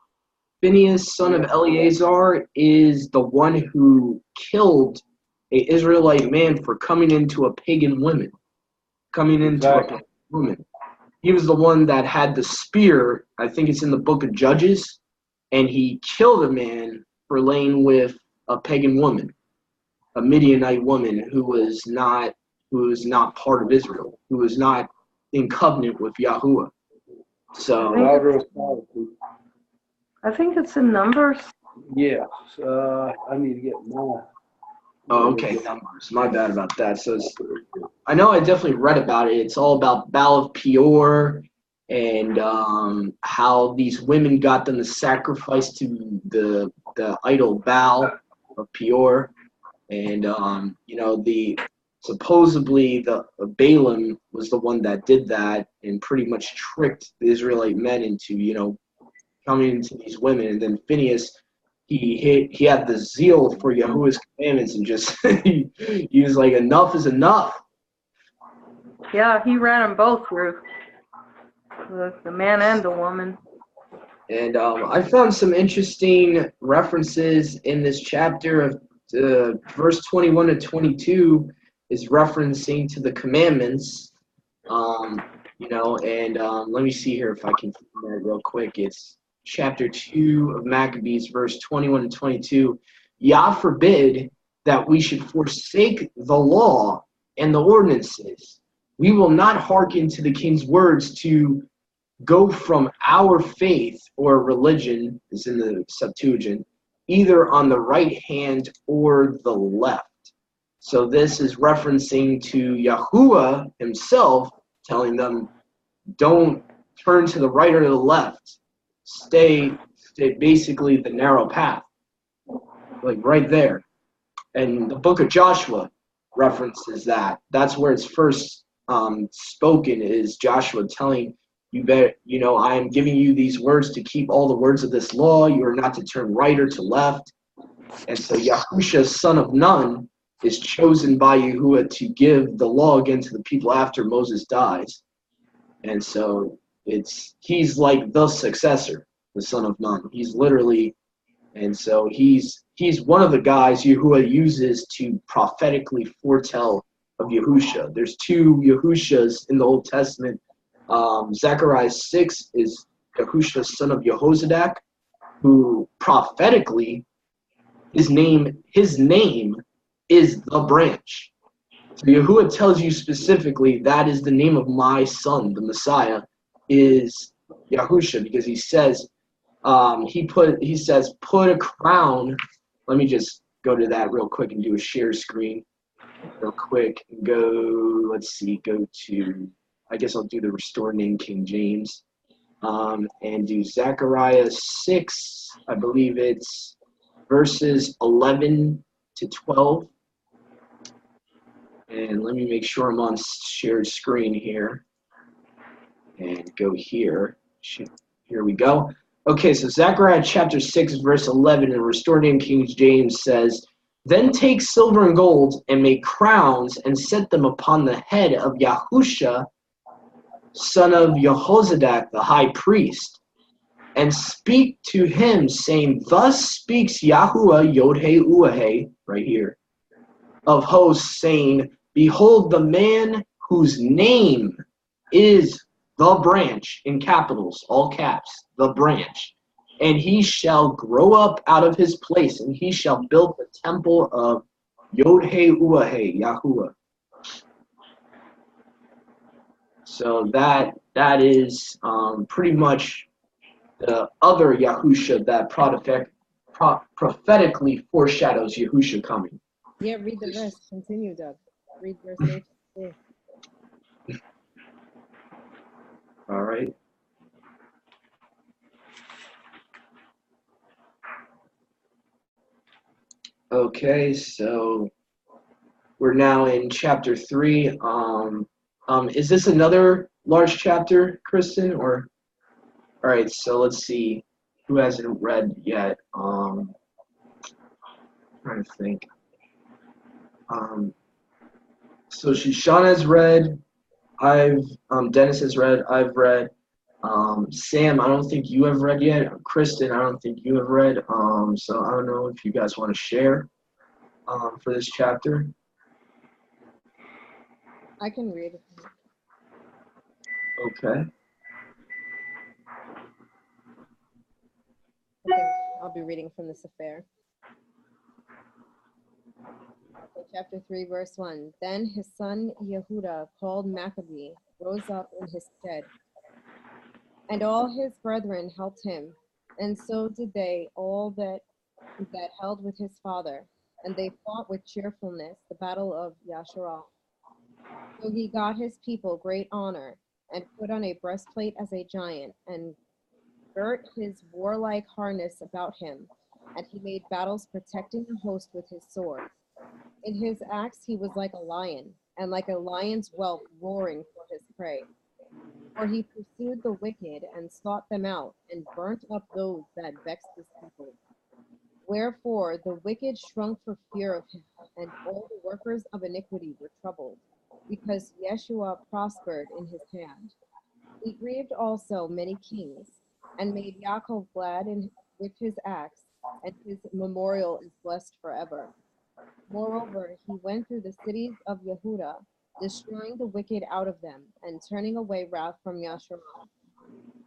Phineas, son of Eleazar, is the one who killed an Israelite man for coming into a pagan woman. He was the one that had the spear. I think it's in the book of Judges, and he killed a man for laying with a pagan woman, a Midianite woman who was not part of Israel, who was not in covenant with Yahuwah. So I think it's in Numbers. Yes, I need to get more. Oh, okay, Numbers. My bad about that. So I know I definitely read about it. It's all about Baal of Peor and how these women got them to sacrifice to the idol Baal of Peor, and supposedly the Balaam was the one that did that and pretty much tricked the Israelite men into coming into these women, and then Phineas he had the zeal for Yahuwah's commandments and just he was like, enough is enough. Yeah, he ran them both through, the man and the woman. And I found some interesting references in this chapter of verse 21 to 22 is referencing to the commandments. Let me see here if I can find that real quick. It's chapter 2 of Maccabees, verse 21 and 22. Yah forbid that we should forsake the law and the ordinances. We will not hearken to the king's words to go from our faith or religion, is in the Septuagint, either on the right hand or the left. So this is referencing to Yahuwah himself telling them, don't turn to the right or the left. Stay basically the narrow path, like right there. And the book of Joshua references that. That's where it's first spoken, is Joshua telling I am giving you these words to keep all the words of this law. You are not to turn right or to left. And so Yahusha, son of Nun, is chosen by Yahuwah to give the law again to the people after Moses dies. And so he's like the successor, the son of Nun. He's literally, and so he's one of the guys Yahuwah uses to prophetically foretell of Yahusha. There's two Yahushas in the Old Testament. Zechariah 6 is Yahusha, son of Jehozadak, who prophetically, his name is the branch. So Yahuwah tells you specifically that is the name of my son, the Messiah, is Yahusha, because he says, he says, put a crown. Let me just go to that real quick and do a share screen real quick. Go to, I guess I'll do the Restored Name King James, and do Zechariah 6, I believe it's verses 11 to 12. And let me make sure I'm on shared screen here. And go here. Here we go. Okay, so Zechariah chapter 6, verse 11 in Restored Name King James says, then take silver and gold and make crowns and set them upon the head of Yahusha, son of Jehozadak, the high priest, and speak to him, saying, thus speaks Yahuwah Yod-Heh Uah-Heh, right here, of hosts, saying, behold, the man whose name is the branch, in capitals, all caps, the branch, and he shall grow up out of his place, and he shall build the temple of Yod-Heh Uah-Heh, Yahuwah. So that is pretty much the other Yahusha that prophetically foreshadows Yahusha coming. Yeah, read the verse. Continue, Doug. Read verse 8. Yeah. All right. Okay, so we're now in chapter 3. Is this another large chapter, Kristen? Or all right, so let's see who hasn't read yet. Trying to think. So Shoshana's read. Dennis has read. I've read. Sam, I don't think you have read yet. Kristen, I don't think you have read. So I don't know if you guys want to share for this chapter. I can read. Okay. Okay, I'll be reading from the Sefer. Okay, chapter 3, verse 1. Then his son Yehuda, called Maccabee, rose up in his stead, and all his brethren helped him, and so did they all that held with his father, and they fought with cheerfulness the battle of Yasharal. So he got his people great honor, and put on a breastplate as a giant, and girt his warlike harness about him, and he made battles protecting the host with his sword. In his acts he was like a lion, and like a lion's whelp roaring for his prey. For he pursued the wicked and sought them out, and burnt up those that vexed his people. Wherefore the wicked shrunk for fear of him, and all the workers of iniquity were troubled, because Yeshua prospered in his hand. He grieved also many kings, and made Yaakov glad with his acts, and his memorial is blessed forever. Moreover, he went through the cities of Yehuda, destroying the wicked out of them, and turning away wrath from Yasharal,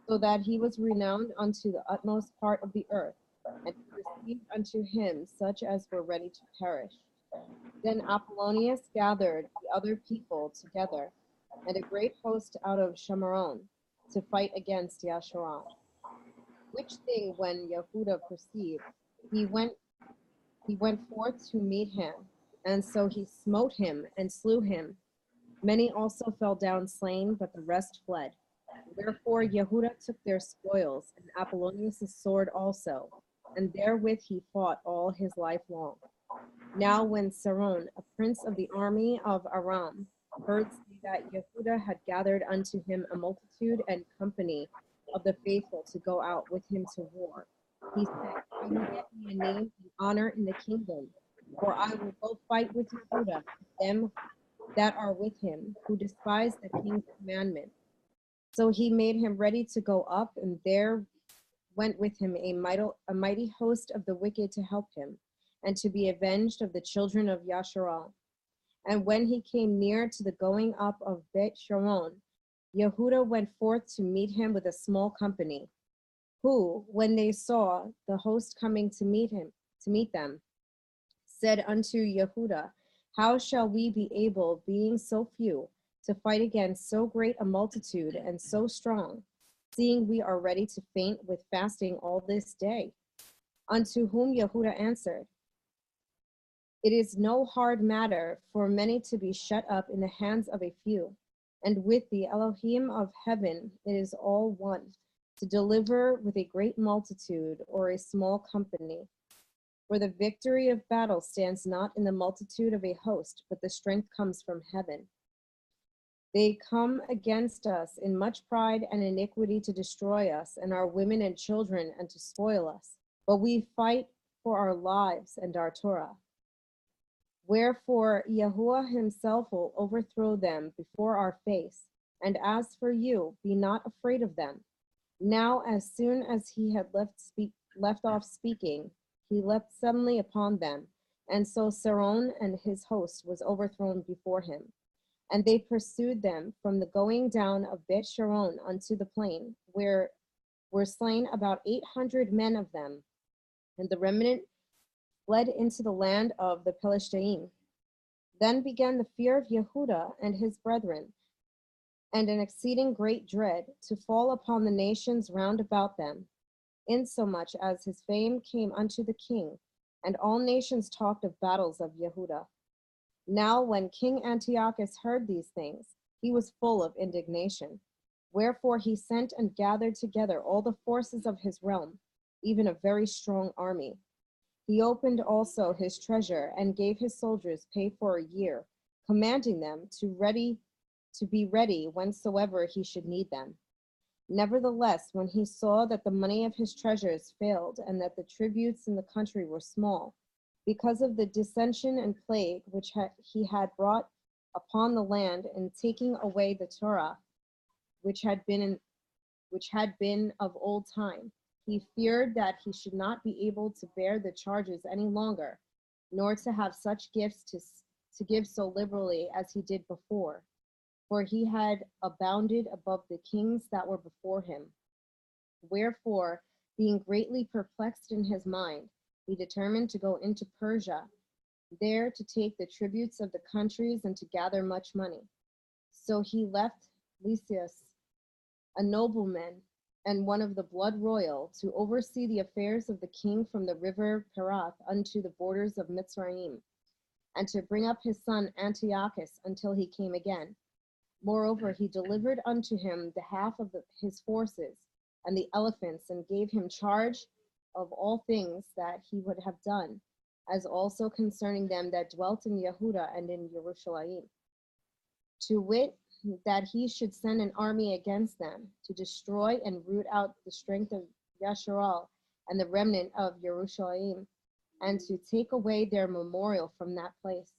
so that he was renowned unto the utmost part of the earth, and he received unto him such as were ready to perish. Then Apollonius gathered the other people together, and a great host out of Shamaron, to fight against Yasharal. Which thing when Yehuda perceived, he went forth to meet him, and so he smote him and slew him. Many also fell down slain, but the rest fled. Wherefore Yehuda took their spoils, and Apollonius' sword also, and therewith he fought all his life long. Now when Saron, a prince of the army of Aram, heard say that Yehuda had gathered unto him a multitude and company of the faithful to go out with him to war, he said, I will get me a name and honor in the kingdom, for I will go fight with Yehuda, them that are with him, who despise the king's commandment. So he made him ready to go up, and there went with him a mighty host of the wicked to help him, and to be avenged of the children of Yasharal. And when he came near to the going up of Bet Sharon, Yehuda went forth to meet him with a small company, who, when they saw the host coming to meet them, said unto Yehuda, how shall we be able, being so few, to fight against so great a multitude and so strong, seeing we are ready to faint with fasting all this day? Unto whom Yehuda answered, it is no hard matter for many to be shut up in the hands of a few, and with the Elohim of heaven it is all one, to deliver with a great multitude or a small company. For the victory of battle stands not in the multitude of a host, but the strength comes from heaven. They come against us in much pride and iniquity to destroy us, and our women and children, and to spoil us. But we fight for our lives and our Torah. Wherefore Yahuwah himself will overthrow them before our face. And as for you, be not afraid of them. Now as soon as he had left off speaking, he leapt suddenly upon them, and so Saron and his host was overthrown before him. And they pursued them from the going down of Bet Sharon unto the plain, where were slain about 800 men of them, and the remnant fled into the land of the Pelishtim. Then began the fear of Yehuda and his brethren, and an exceeding great dread to fall upon the nations round about them, insomuch as his fame came unto the king, and all nations talked of battles of Yehuda. Now when King Antiochus heard these things, he was full of indignation. Wherefore he sent and gathered together all the forces of his realm, even a very strong army. He opened also his treasure, and gave his soldiers pay for a year, commanding them to be ready whensoever he should need them. Nevertheless, when he saw that the money of his treasures failed, and that the tributes in the country were small, because of the dissension and plague which he had brought upon the land in taking away the Torah, which had been of old time, he feared that he should not be able to bear the charges any longer, nor to have such gifts to give so liberally as he did before. For he had abounded above the kings that were before him. Wherefore, being greatly perplexed in his mind, he determined to go into Persia, there to take the tributes of the countries and to gather much money. So he left Lysias, a nobleman and one of the blood royal, to oversee the affairs of the king from the river Perath unto the borders of Mitzrayim, and to bring up his son Antiochus until he came again. Moreover, he delivered unto him the half of his forces and the elephants, and gave him charge of all things that he would have done, as also concerning them that dwelt in Yehuda and in Jerusalem. To wit, that he should send an army against them, to destroy and root out the strength of Yasharal and the remnant of Jerusalem, and to take away their memorial from that place,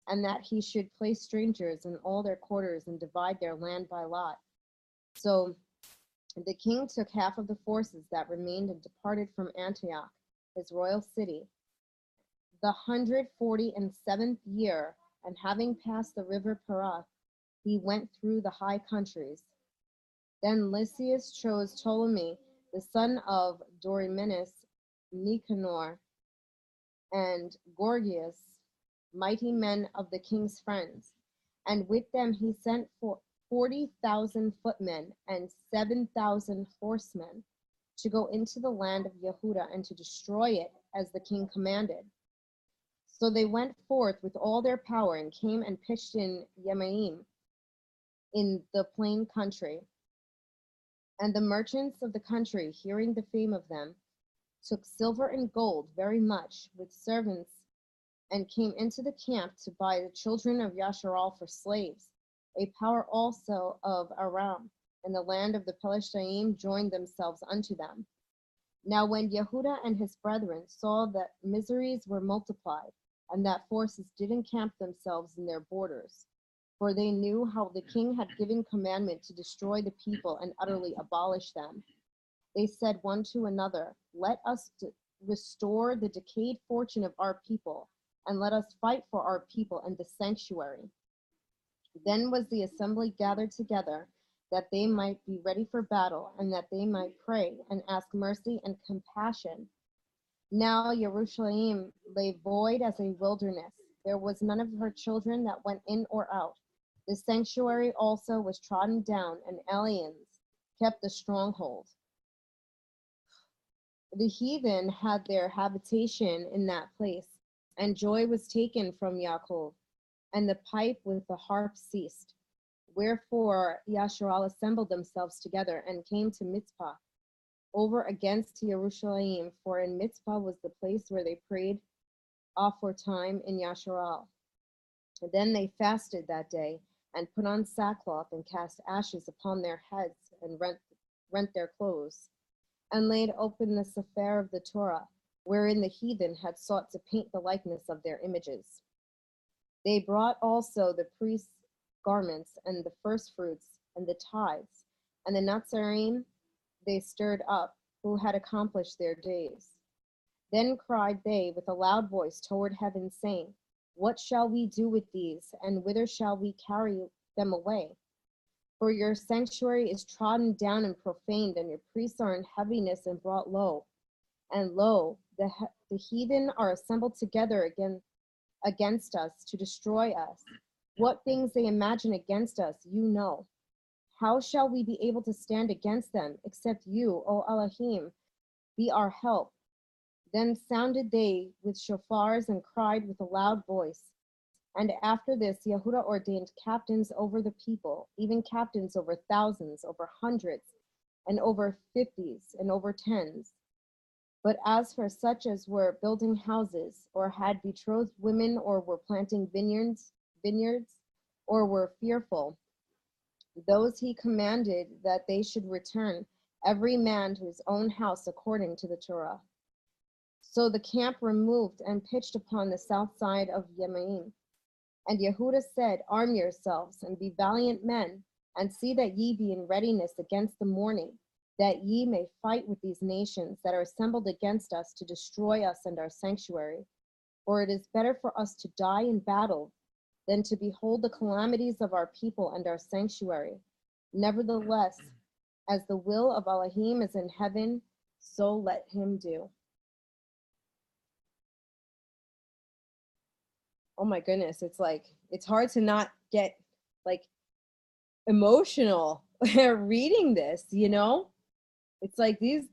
and that he should place strangers in all their quarters and divide their land by lot. So the king took half of the forces that remained and departed from Antioch, his royal city, the 147th year, and having passed the river Perath, he went through the high countries. Then Lysias chose Ptolemy, the son of Dorymenes, Nicanor, and Gorgias, mighty men of the king's friends, and with them he sent 40,000 footmen and 7,000 horsemen to go into the land of Yehuda and to destroy it as the king commanded. So they went forth with all their power and came and pitched in Yemaim, in the plain country. And the merchants of the country, hearing the fame of them, took silver and gold very much with servants, and came into the camp to buy the children of Yasharal for slaves. A power also of Aram and the land of the Pelishtaim joined themselves unto them. Now when Yehuda and his brethren saw that miseries were multiplied, and that forces did encamp themselves in their borders, for they knew how the king had given commandment to destroy the people and utterly abolish them, they said one to another, let us restore the decayed fortune of our people, and let us fight for our people and the sanctuary. Then was the assembly gathered together, that they might be ready for battle, and that they might pray and ask mercy and compassion. Now Jerusalem lay void as a wilderness. There was none of her children that went in or out. The sanctuary also was trodden down, and aliens kept the stronghold. The heathen had their habitation in that place, and joy was taken from Yaakov, and the pipe with the harp ceased. Wherefore Yasharal assembled themselves together and came to Mitzpah, over against Jerusalem, for in Mitzpah was the place where they prayed aforetime in Yasharal. Then they fasted that day, and put on sackcloth, and cast ashes upon their heads, and rent their clothes, and laid open the Sefer of the Torah, wherein the heathen had sought to paint the likeness of their images. They brought also the priests' garments, and the firstfruits, and the tithes, and the Nazarene they stirred up, who had accomplished their days. Then cried they with a loud voice toward heaven, saying, what shall we do with these, and whither shall we carry them away? For your sanctuary is trodden down and profaned, and your priests are in heaviness and brought low. And lo, the heathen are assembled together against us to destroy us. What things they imagine against us, you know. How shall we be able to stand against them, except you, O Elohim, be our help? Then sounded they with shofars and cried with a loud voice. And after this, Yehuda ordained captains over the people, even captains over thousands, over hundreds, and over 50s, and over 10s. But as for such as were building houses, or had betrothed women, or were planting vineyards, or were fearful, those he commanded that they should return, every man to his own house according to the Torah. So the camp removed and pitched upon the south side of Yemaim. And Yehuda said, arm yourselves, and be valiant men, and see that ye be in readiness against the morning, that ye may fight with these nations that are assembled against us to destroy us and our sanctuary. For it is better for us to die in battle than to behold the calamities of our people and our sanctuary. Nevertheless, as the will of Elohim is in heaven, so let him do. Oh my goodness, it's hard to not get emotional reading this, you know? It's like these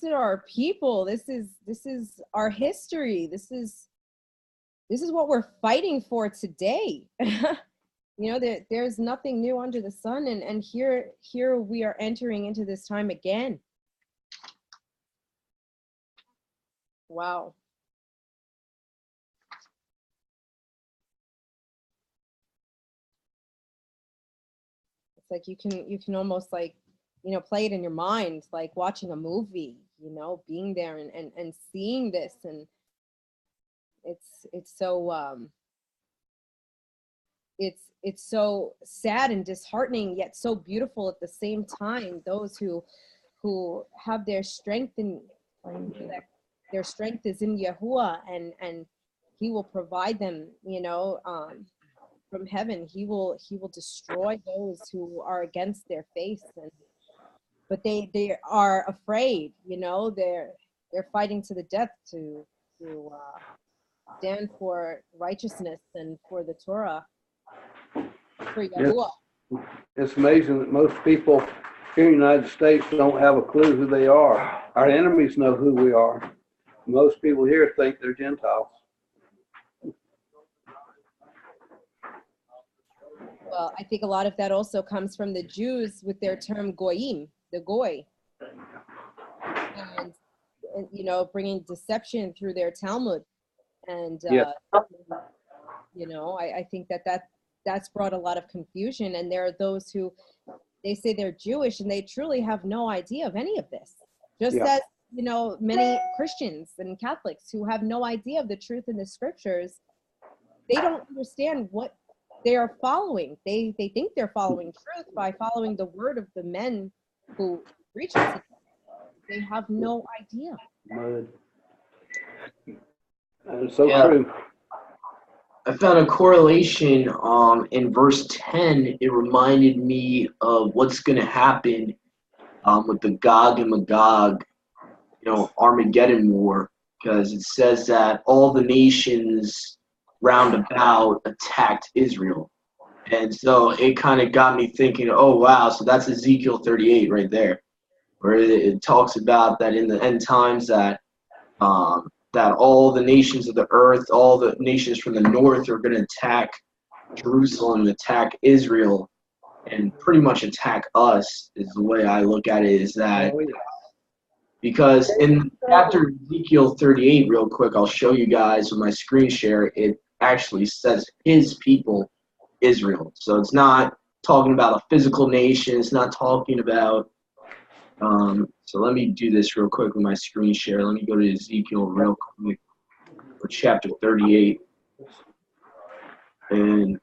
are our people. This is our history. This is what we're fighting for today. You know, there's nothing new under the sun, and here we are entering into this time again. Wow. It's like you can almost play it in your mind, like watching a movie, being there and seeing this, and it's so it's so sad and disheartening, yet so beautiful at the same time. Those who have their strength in their strength is in Yahuwah, and He will provide them, from heaven. He will destroy those who are against their faith, but they are afraid. They're fighting to the death to stand for righteousness and for the Torah, for Yahuwah. It's amazing that most people here in the United States don't have a clue who they are. Our enemies know who we are. Most people here think they're Gentiles. Well, I think a lot of that also comes from the Jews with their term goyim, the goy, and bringing deception through their Talmud, and Yeah. I think that's brought a lot of confusion. And there are those who they say they're Jewish and they truly have no idea of any of this. Just as many Christians and Catholics who have no idea of the truth in the scriptures, they don't understand what they are following. They think they're following truth by following the word of the men who preach it to them. They have no idea. It's so true. I found a correlation in verse 10. It reminded me of what's going to happen with the Gog and Magog, Armageddon war, because it says that all the nations round about attacked Israel. And so it kind of got me thinking, oh, wow, so that's Ezekiel 38 right there, where it talks about that in the end times that that all the nations of the earth, all the nations from the north are going to attack Jerusalem, attack Israel, and pretty much attack us, is the way I look at it, is that because in chapter Ezekiel 38, real quick, I'll show you guys with my screen share, it actually says his people, Israel. So it's not talking about a physical nation. It's not talking about so let me do this real quick with my screen share. Let me go to Ezekiel real quick for chapter 38. And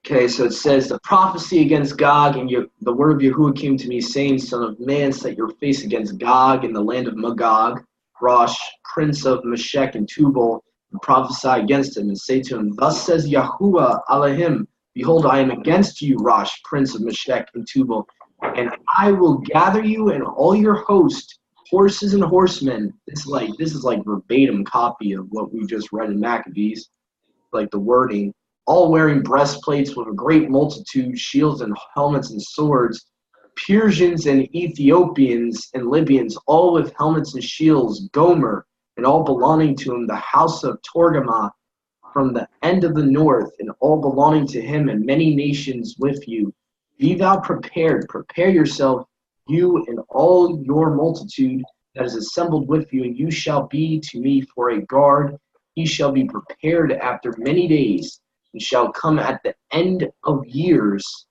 okay, so it says, the prophecy against Gog, and the word of Yahuwah came to me, saying, Son of man, set your face against Gog in the land of Magog, Rosh, prince of Meshech and Tubal, and prophesy against him, and say to him, Thus says Yahuwah Elohim, behold, I am against you, Rosh, prince of Meshech and Tubal, and I will gather you and all your host, horses and horsemen. This is like verbatim copy of what we just read in Maccabees, like the wording, all wearing breastplates with a great multitude, shields and helmets and swords, Persians and Ethiopians and Libyans, all with helmets and shields, Gomer, and all belonging to him, the house of Torgama, from the end of the north, and all belonging to him, and many nations with you. Be thou prepared, prepare yourself, you and all your multitude that is assembled with you, and you shall be to me for a guard. He shall be prepared after many days, and shall come at the end of years,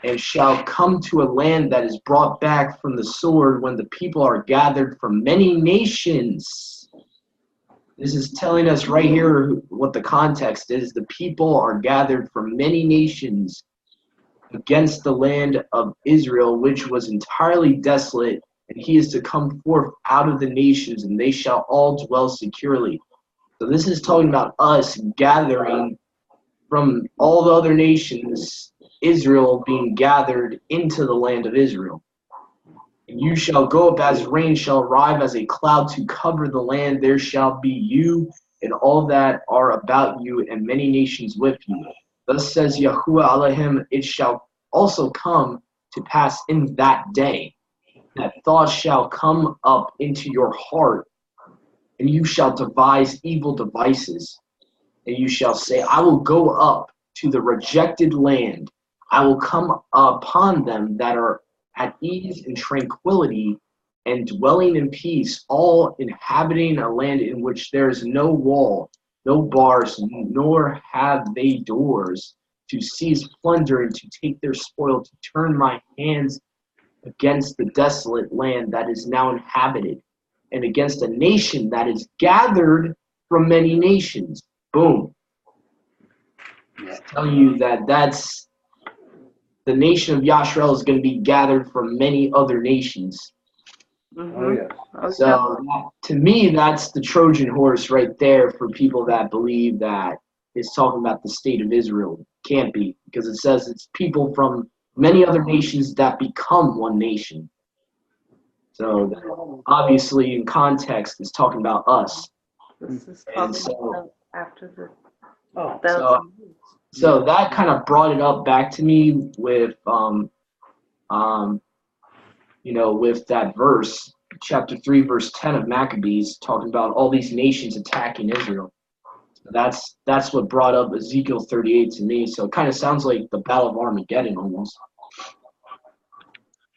and shall come to a land that is brought back from the sword, when the people are gathered from many nations. This is telling us right here what the context is. The people are gathered from many nations against the land of Israel, which was entirely desolate, and he is to come forth out of the nations, and they shall all dwell securely. So this is talking about us gathering from all the other nations, Israel being gathered into the land of Israel. And you shall go up as rain shall arrive as a cloud to cover the land. There shall be you and all that are about you, and many nations with you. Thus says Yahuwah Elohim, it shall also come to pass in that day that thoughts shall come up into your heart, and you shall devise evil devices. And you shall say, I will go up to the rejected land. I will come upon them that are at ease and tranquility and dwelling in peace, all inhabiting a land in which there is no wall, no bars, nor have they doors, to seize plunder and to take their spoil, to turn my hands against the desolate land that is now inhabited, and against a nation that is gathered from many nations. Boom. It's telling you that that's the nation of Yasharel is going to be gathered from many other nations. Oh, yes. So to me, that's the Trojan horse right there for people that believe that it's talking about the state of Israel. Can't be, because it says it's people from many other nations that become one nation. So obviously, in context, it's talking about us. This is And talking so, about after the Oh, so, 1,000 years. so that kind of brought it up back to me with, with that verse, chapter 3, verse 10 of Maccabees, talking about all these nations attacking Israel. So that's what brought up Ezekiel 38 to me. So it kind of sounds like the Battle of Armageddon almost.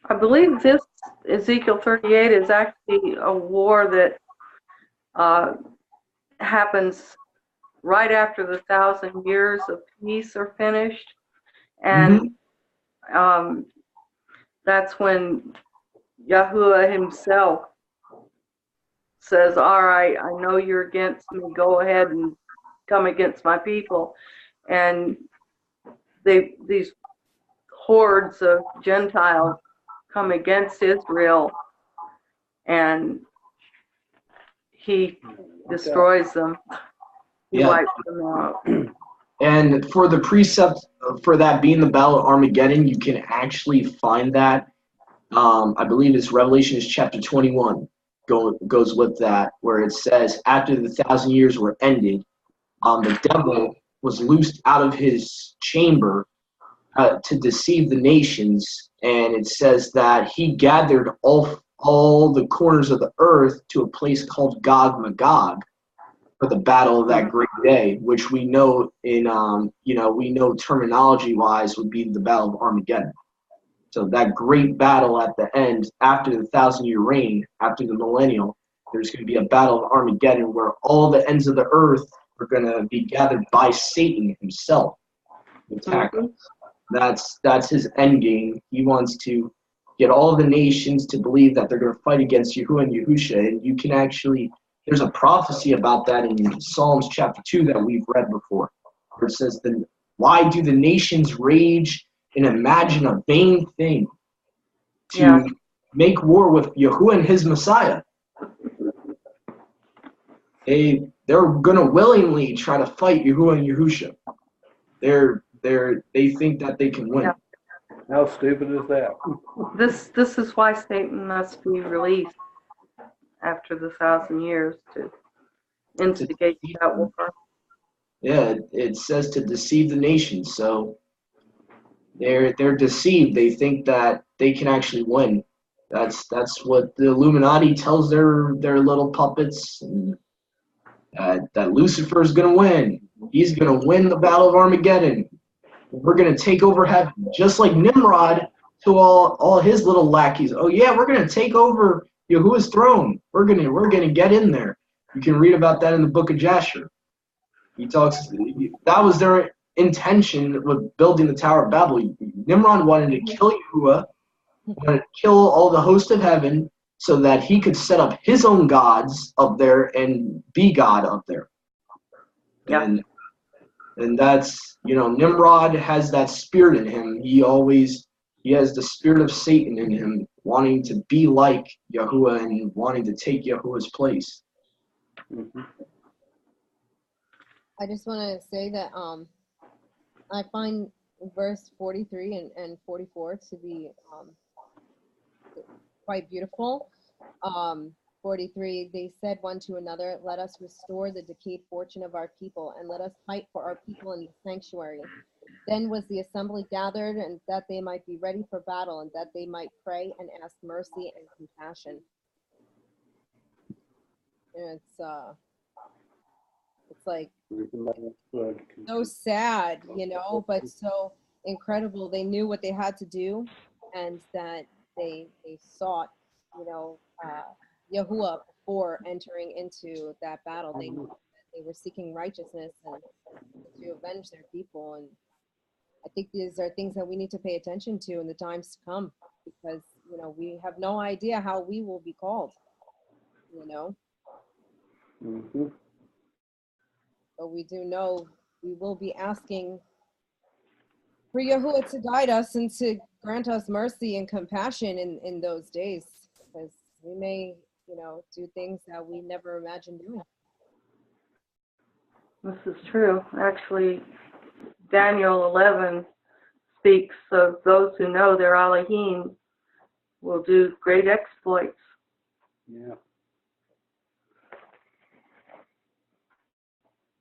I believe this Ezekiel 38 is actually a war that happens right after the 1,000 years of peace are finished, and that's when Yahuwah himself says, all right, I know you're against me, go ahead and come against my people. And these hordes of Gentiles come against Israel, and he destroys them. He wipes them out. And for the precept for that being the Battle of Armageddon, you can actually find that. I believe it's Revelation chapter 21 goes with that, where it says, after the 1,000 years were ended, the devil was loosed out of his chamber to deceive the nations, and it says that he gathered all the corners of the earth to a place called Gog Magog for the battle of that great day, which we know we know terminology wise would be the Battle of Armageddon. So that great battle at the end, after the 1,000-year reign, after the millennial, there's going to be a battle of Armageddon where all the ends of the earth are going to be gathered by Satan himself to attack us. That's his end game. He wants to get all the nations to believe that they're going to fight against Yahuwah and Yahusha. And you can actually, there's a prophecy about that in Psalms chapter 2 that we've read before, where it says, why do the nations rage and imagine a vain thing to make war with Yahuwah and his Messiah? They're going to willingly try to fight Yahuwah and Yahusha. They think that they can win. Yeah. How stupid is that? This is why Satan must be released after the 1,000 years to instigate that war. Yeah, it says to deceive the nations. So they're deceived. They think that they can actually win. That's what the Illuminati tells their little puppets. And, that Lucifer is going to win. He's going to win the Battle of Armageddon. We're going to take over heaven, just like Nimrod to all his little lackeys. Oh yeah, we're going to take over Yahuwah's throne. We're going to get in there. You can read about that in the book of Jasher. He talks. That was their intention with building the Tower of Babel. Nimrod wanted to kill Yahuwah, wanted to kill all the host of heaven, so that he could set up his own gods up there and be God up there. Yeah. And that's, Nimrod has that spirit in him. He has the spirit of Satan in him, wanting to be like Yahuwah and wanting to take Yahuwah's place. Mm-hmm. I just want to say that I find verse 43 and 44 to be quite beautiful. 43, they said one to another, let us restore the decayed fortune of our people, and let us fight for our people in the sanctuary. Then was the assembly gathered, and that they might be ready for battle, and that they might pray and ask mercy and compassion. And it's like so sad, but so incredible. They knew what they had to do, and that they sought, Yahuwah before entering into that battle. They knew that they were seeking righteousness and to avenge their people. And I think these are things that we need to pay attention to in the times to come, because we have no idea how we will be called. Mm-hmm. we do know we will be asking for Yahuwah to guide us and to grant us mercy and compassion in those days, because we may, do things that we never imagined doing. This is true. Actually, Daniel 11 speaks of those who know their Elohim will do great exploits. Yeah.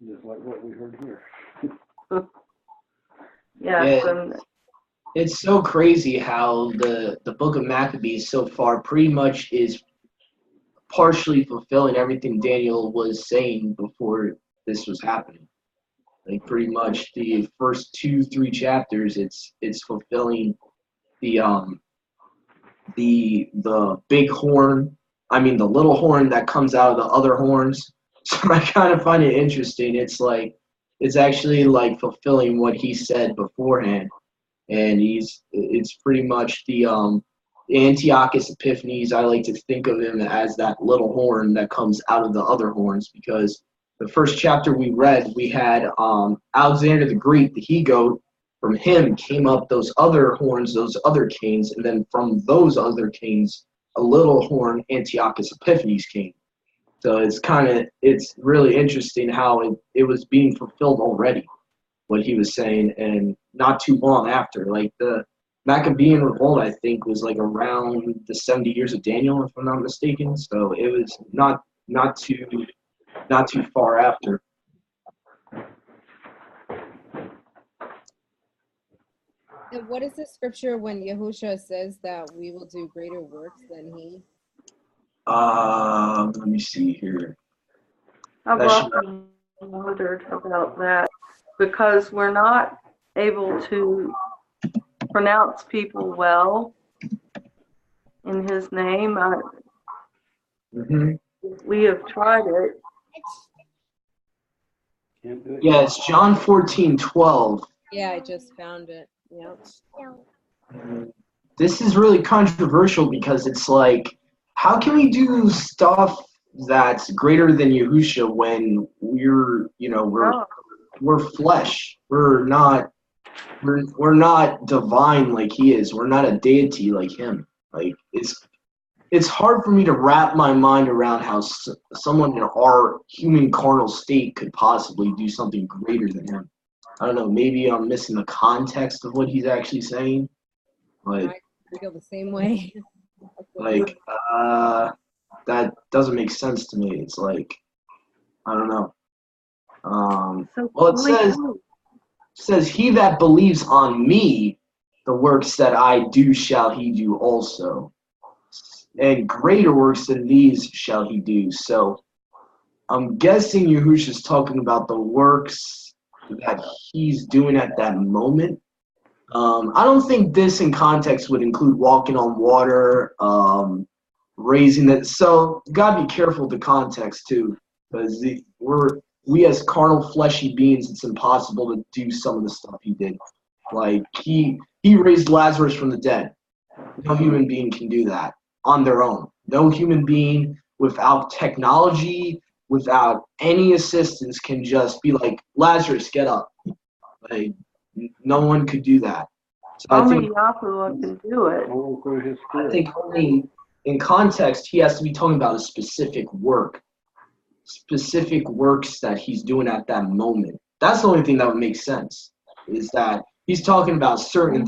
Just like what we heard here. Yes, Yeah. and It's so crazy how the book of Maccabees so far pretty much is partially fulfilling everything Daniel was saying before this was happening. Like pretty much the first 2-3 chapters, it's fulfilling the big horn. I mean the little horn that comes out of the other horns. So I kind of find it interesting. It's actually like fulfilling what he said beforehand, and it's pretty much the Antiochus Epiphanes. I like to think of him as that little horn that comes out of the other horns, because the first chapter we read, we had Alexander the Great, the he-goat. From him came up those other horns, those other canes, and then from those other canes, a little horn, Antiochus Epiphanes, came. So it's really interesting how it was being fulfilled already, what he was saying, and not too long after. Like the Maccabean revolt, I think, was like around the 70 years of Daniel, if I'm not mistaken. So it was not too far after. And what is the scripture when Yahusha says that we will do greater works than he? Let me see here. I've often wondered about that, because we're not able to pronounce people well in his name. We have tried it. Can't do it. Yeah, it's John 14:12. Yeah, I just found it. Yeah. This is really controversial because it's like, how can we do stuff that's greater than Yahusha when we're flesh? We're not divine like he is. We're not a deity like him. Like it's hard for me to wrap my mind around how someone in our human carnal state could possibly do something greater than him. I don't know. Maybe I'm missing the context of what he's actually saying. Like, I feel the same way. That doesn't make sense to me. It's like, I don't know. Well, it says, he that believes on me, the works that I do shall he do also. And greater works than these shall he do. So I'm guessing Yahusha's talking about the works that he's doing at that moment. I don't think this in context would include walking on water, raising it. So gotta be careful with the context too, because we as carnal fleshy beings, it's impossible to do some of the stuff he did. Like he raised Lazarus from the dead. No human being can do that on their own. No human being without technology, without any assistance, can just be like, Lazarus, get up. Like, no one could do that. So only Yahuwah can do it. I think only in context he has to be talking about a specific works that he's doing at that moment. That's the only thing that would make sense, is that he's talking about certain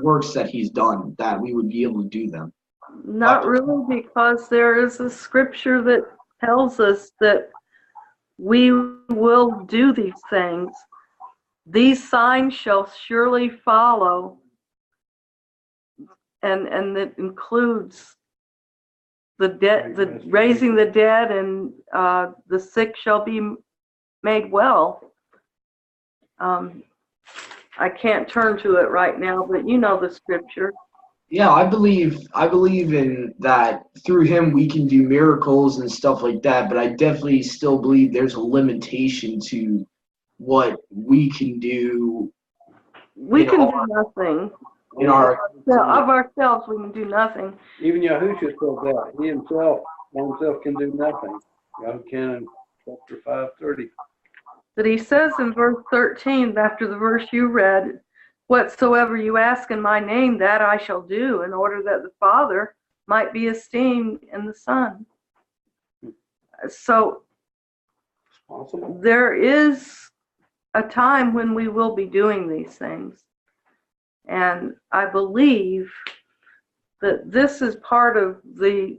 works that he's done that we would be able to do them. Not really, because there is a scripture that tells us that we will do these things. These signs shall surely follow, and it includes the raising the dead, and the sick shall be made well. I can't turn to it right now, but you know the scripture. Yeah, I believe in that. Through him we can do miracles and stuff like that, but I definitely still believe there's a limitation to what we can do. We can do nothing. Of ourselves, we can do nothing. Even Yahusha said that. He himself can do nothing. God can in chapter 5:30. that he says in verse 13, after the verse you read, whatsoever you ask in my name, that I shall do, in order that the Father might be esteemed in the Son. So Possible. there is a time when we will be doing these things. And I believe that this is part of the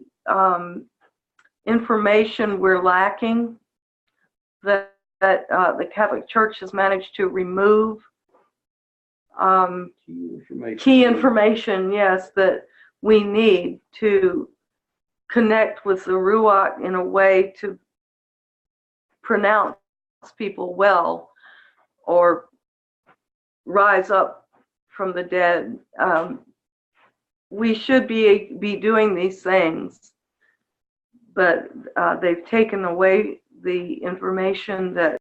information we're lacking, that the Catholic Church has managed to remove. Key information, yes, that we need to connect with the Ruach in a way to pronounce people well or rise up from the dead. We should be doing these things, but they've taken away the information that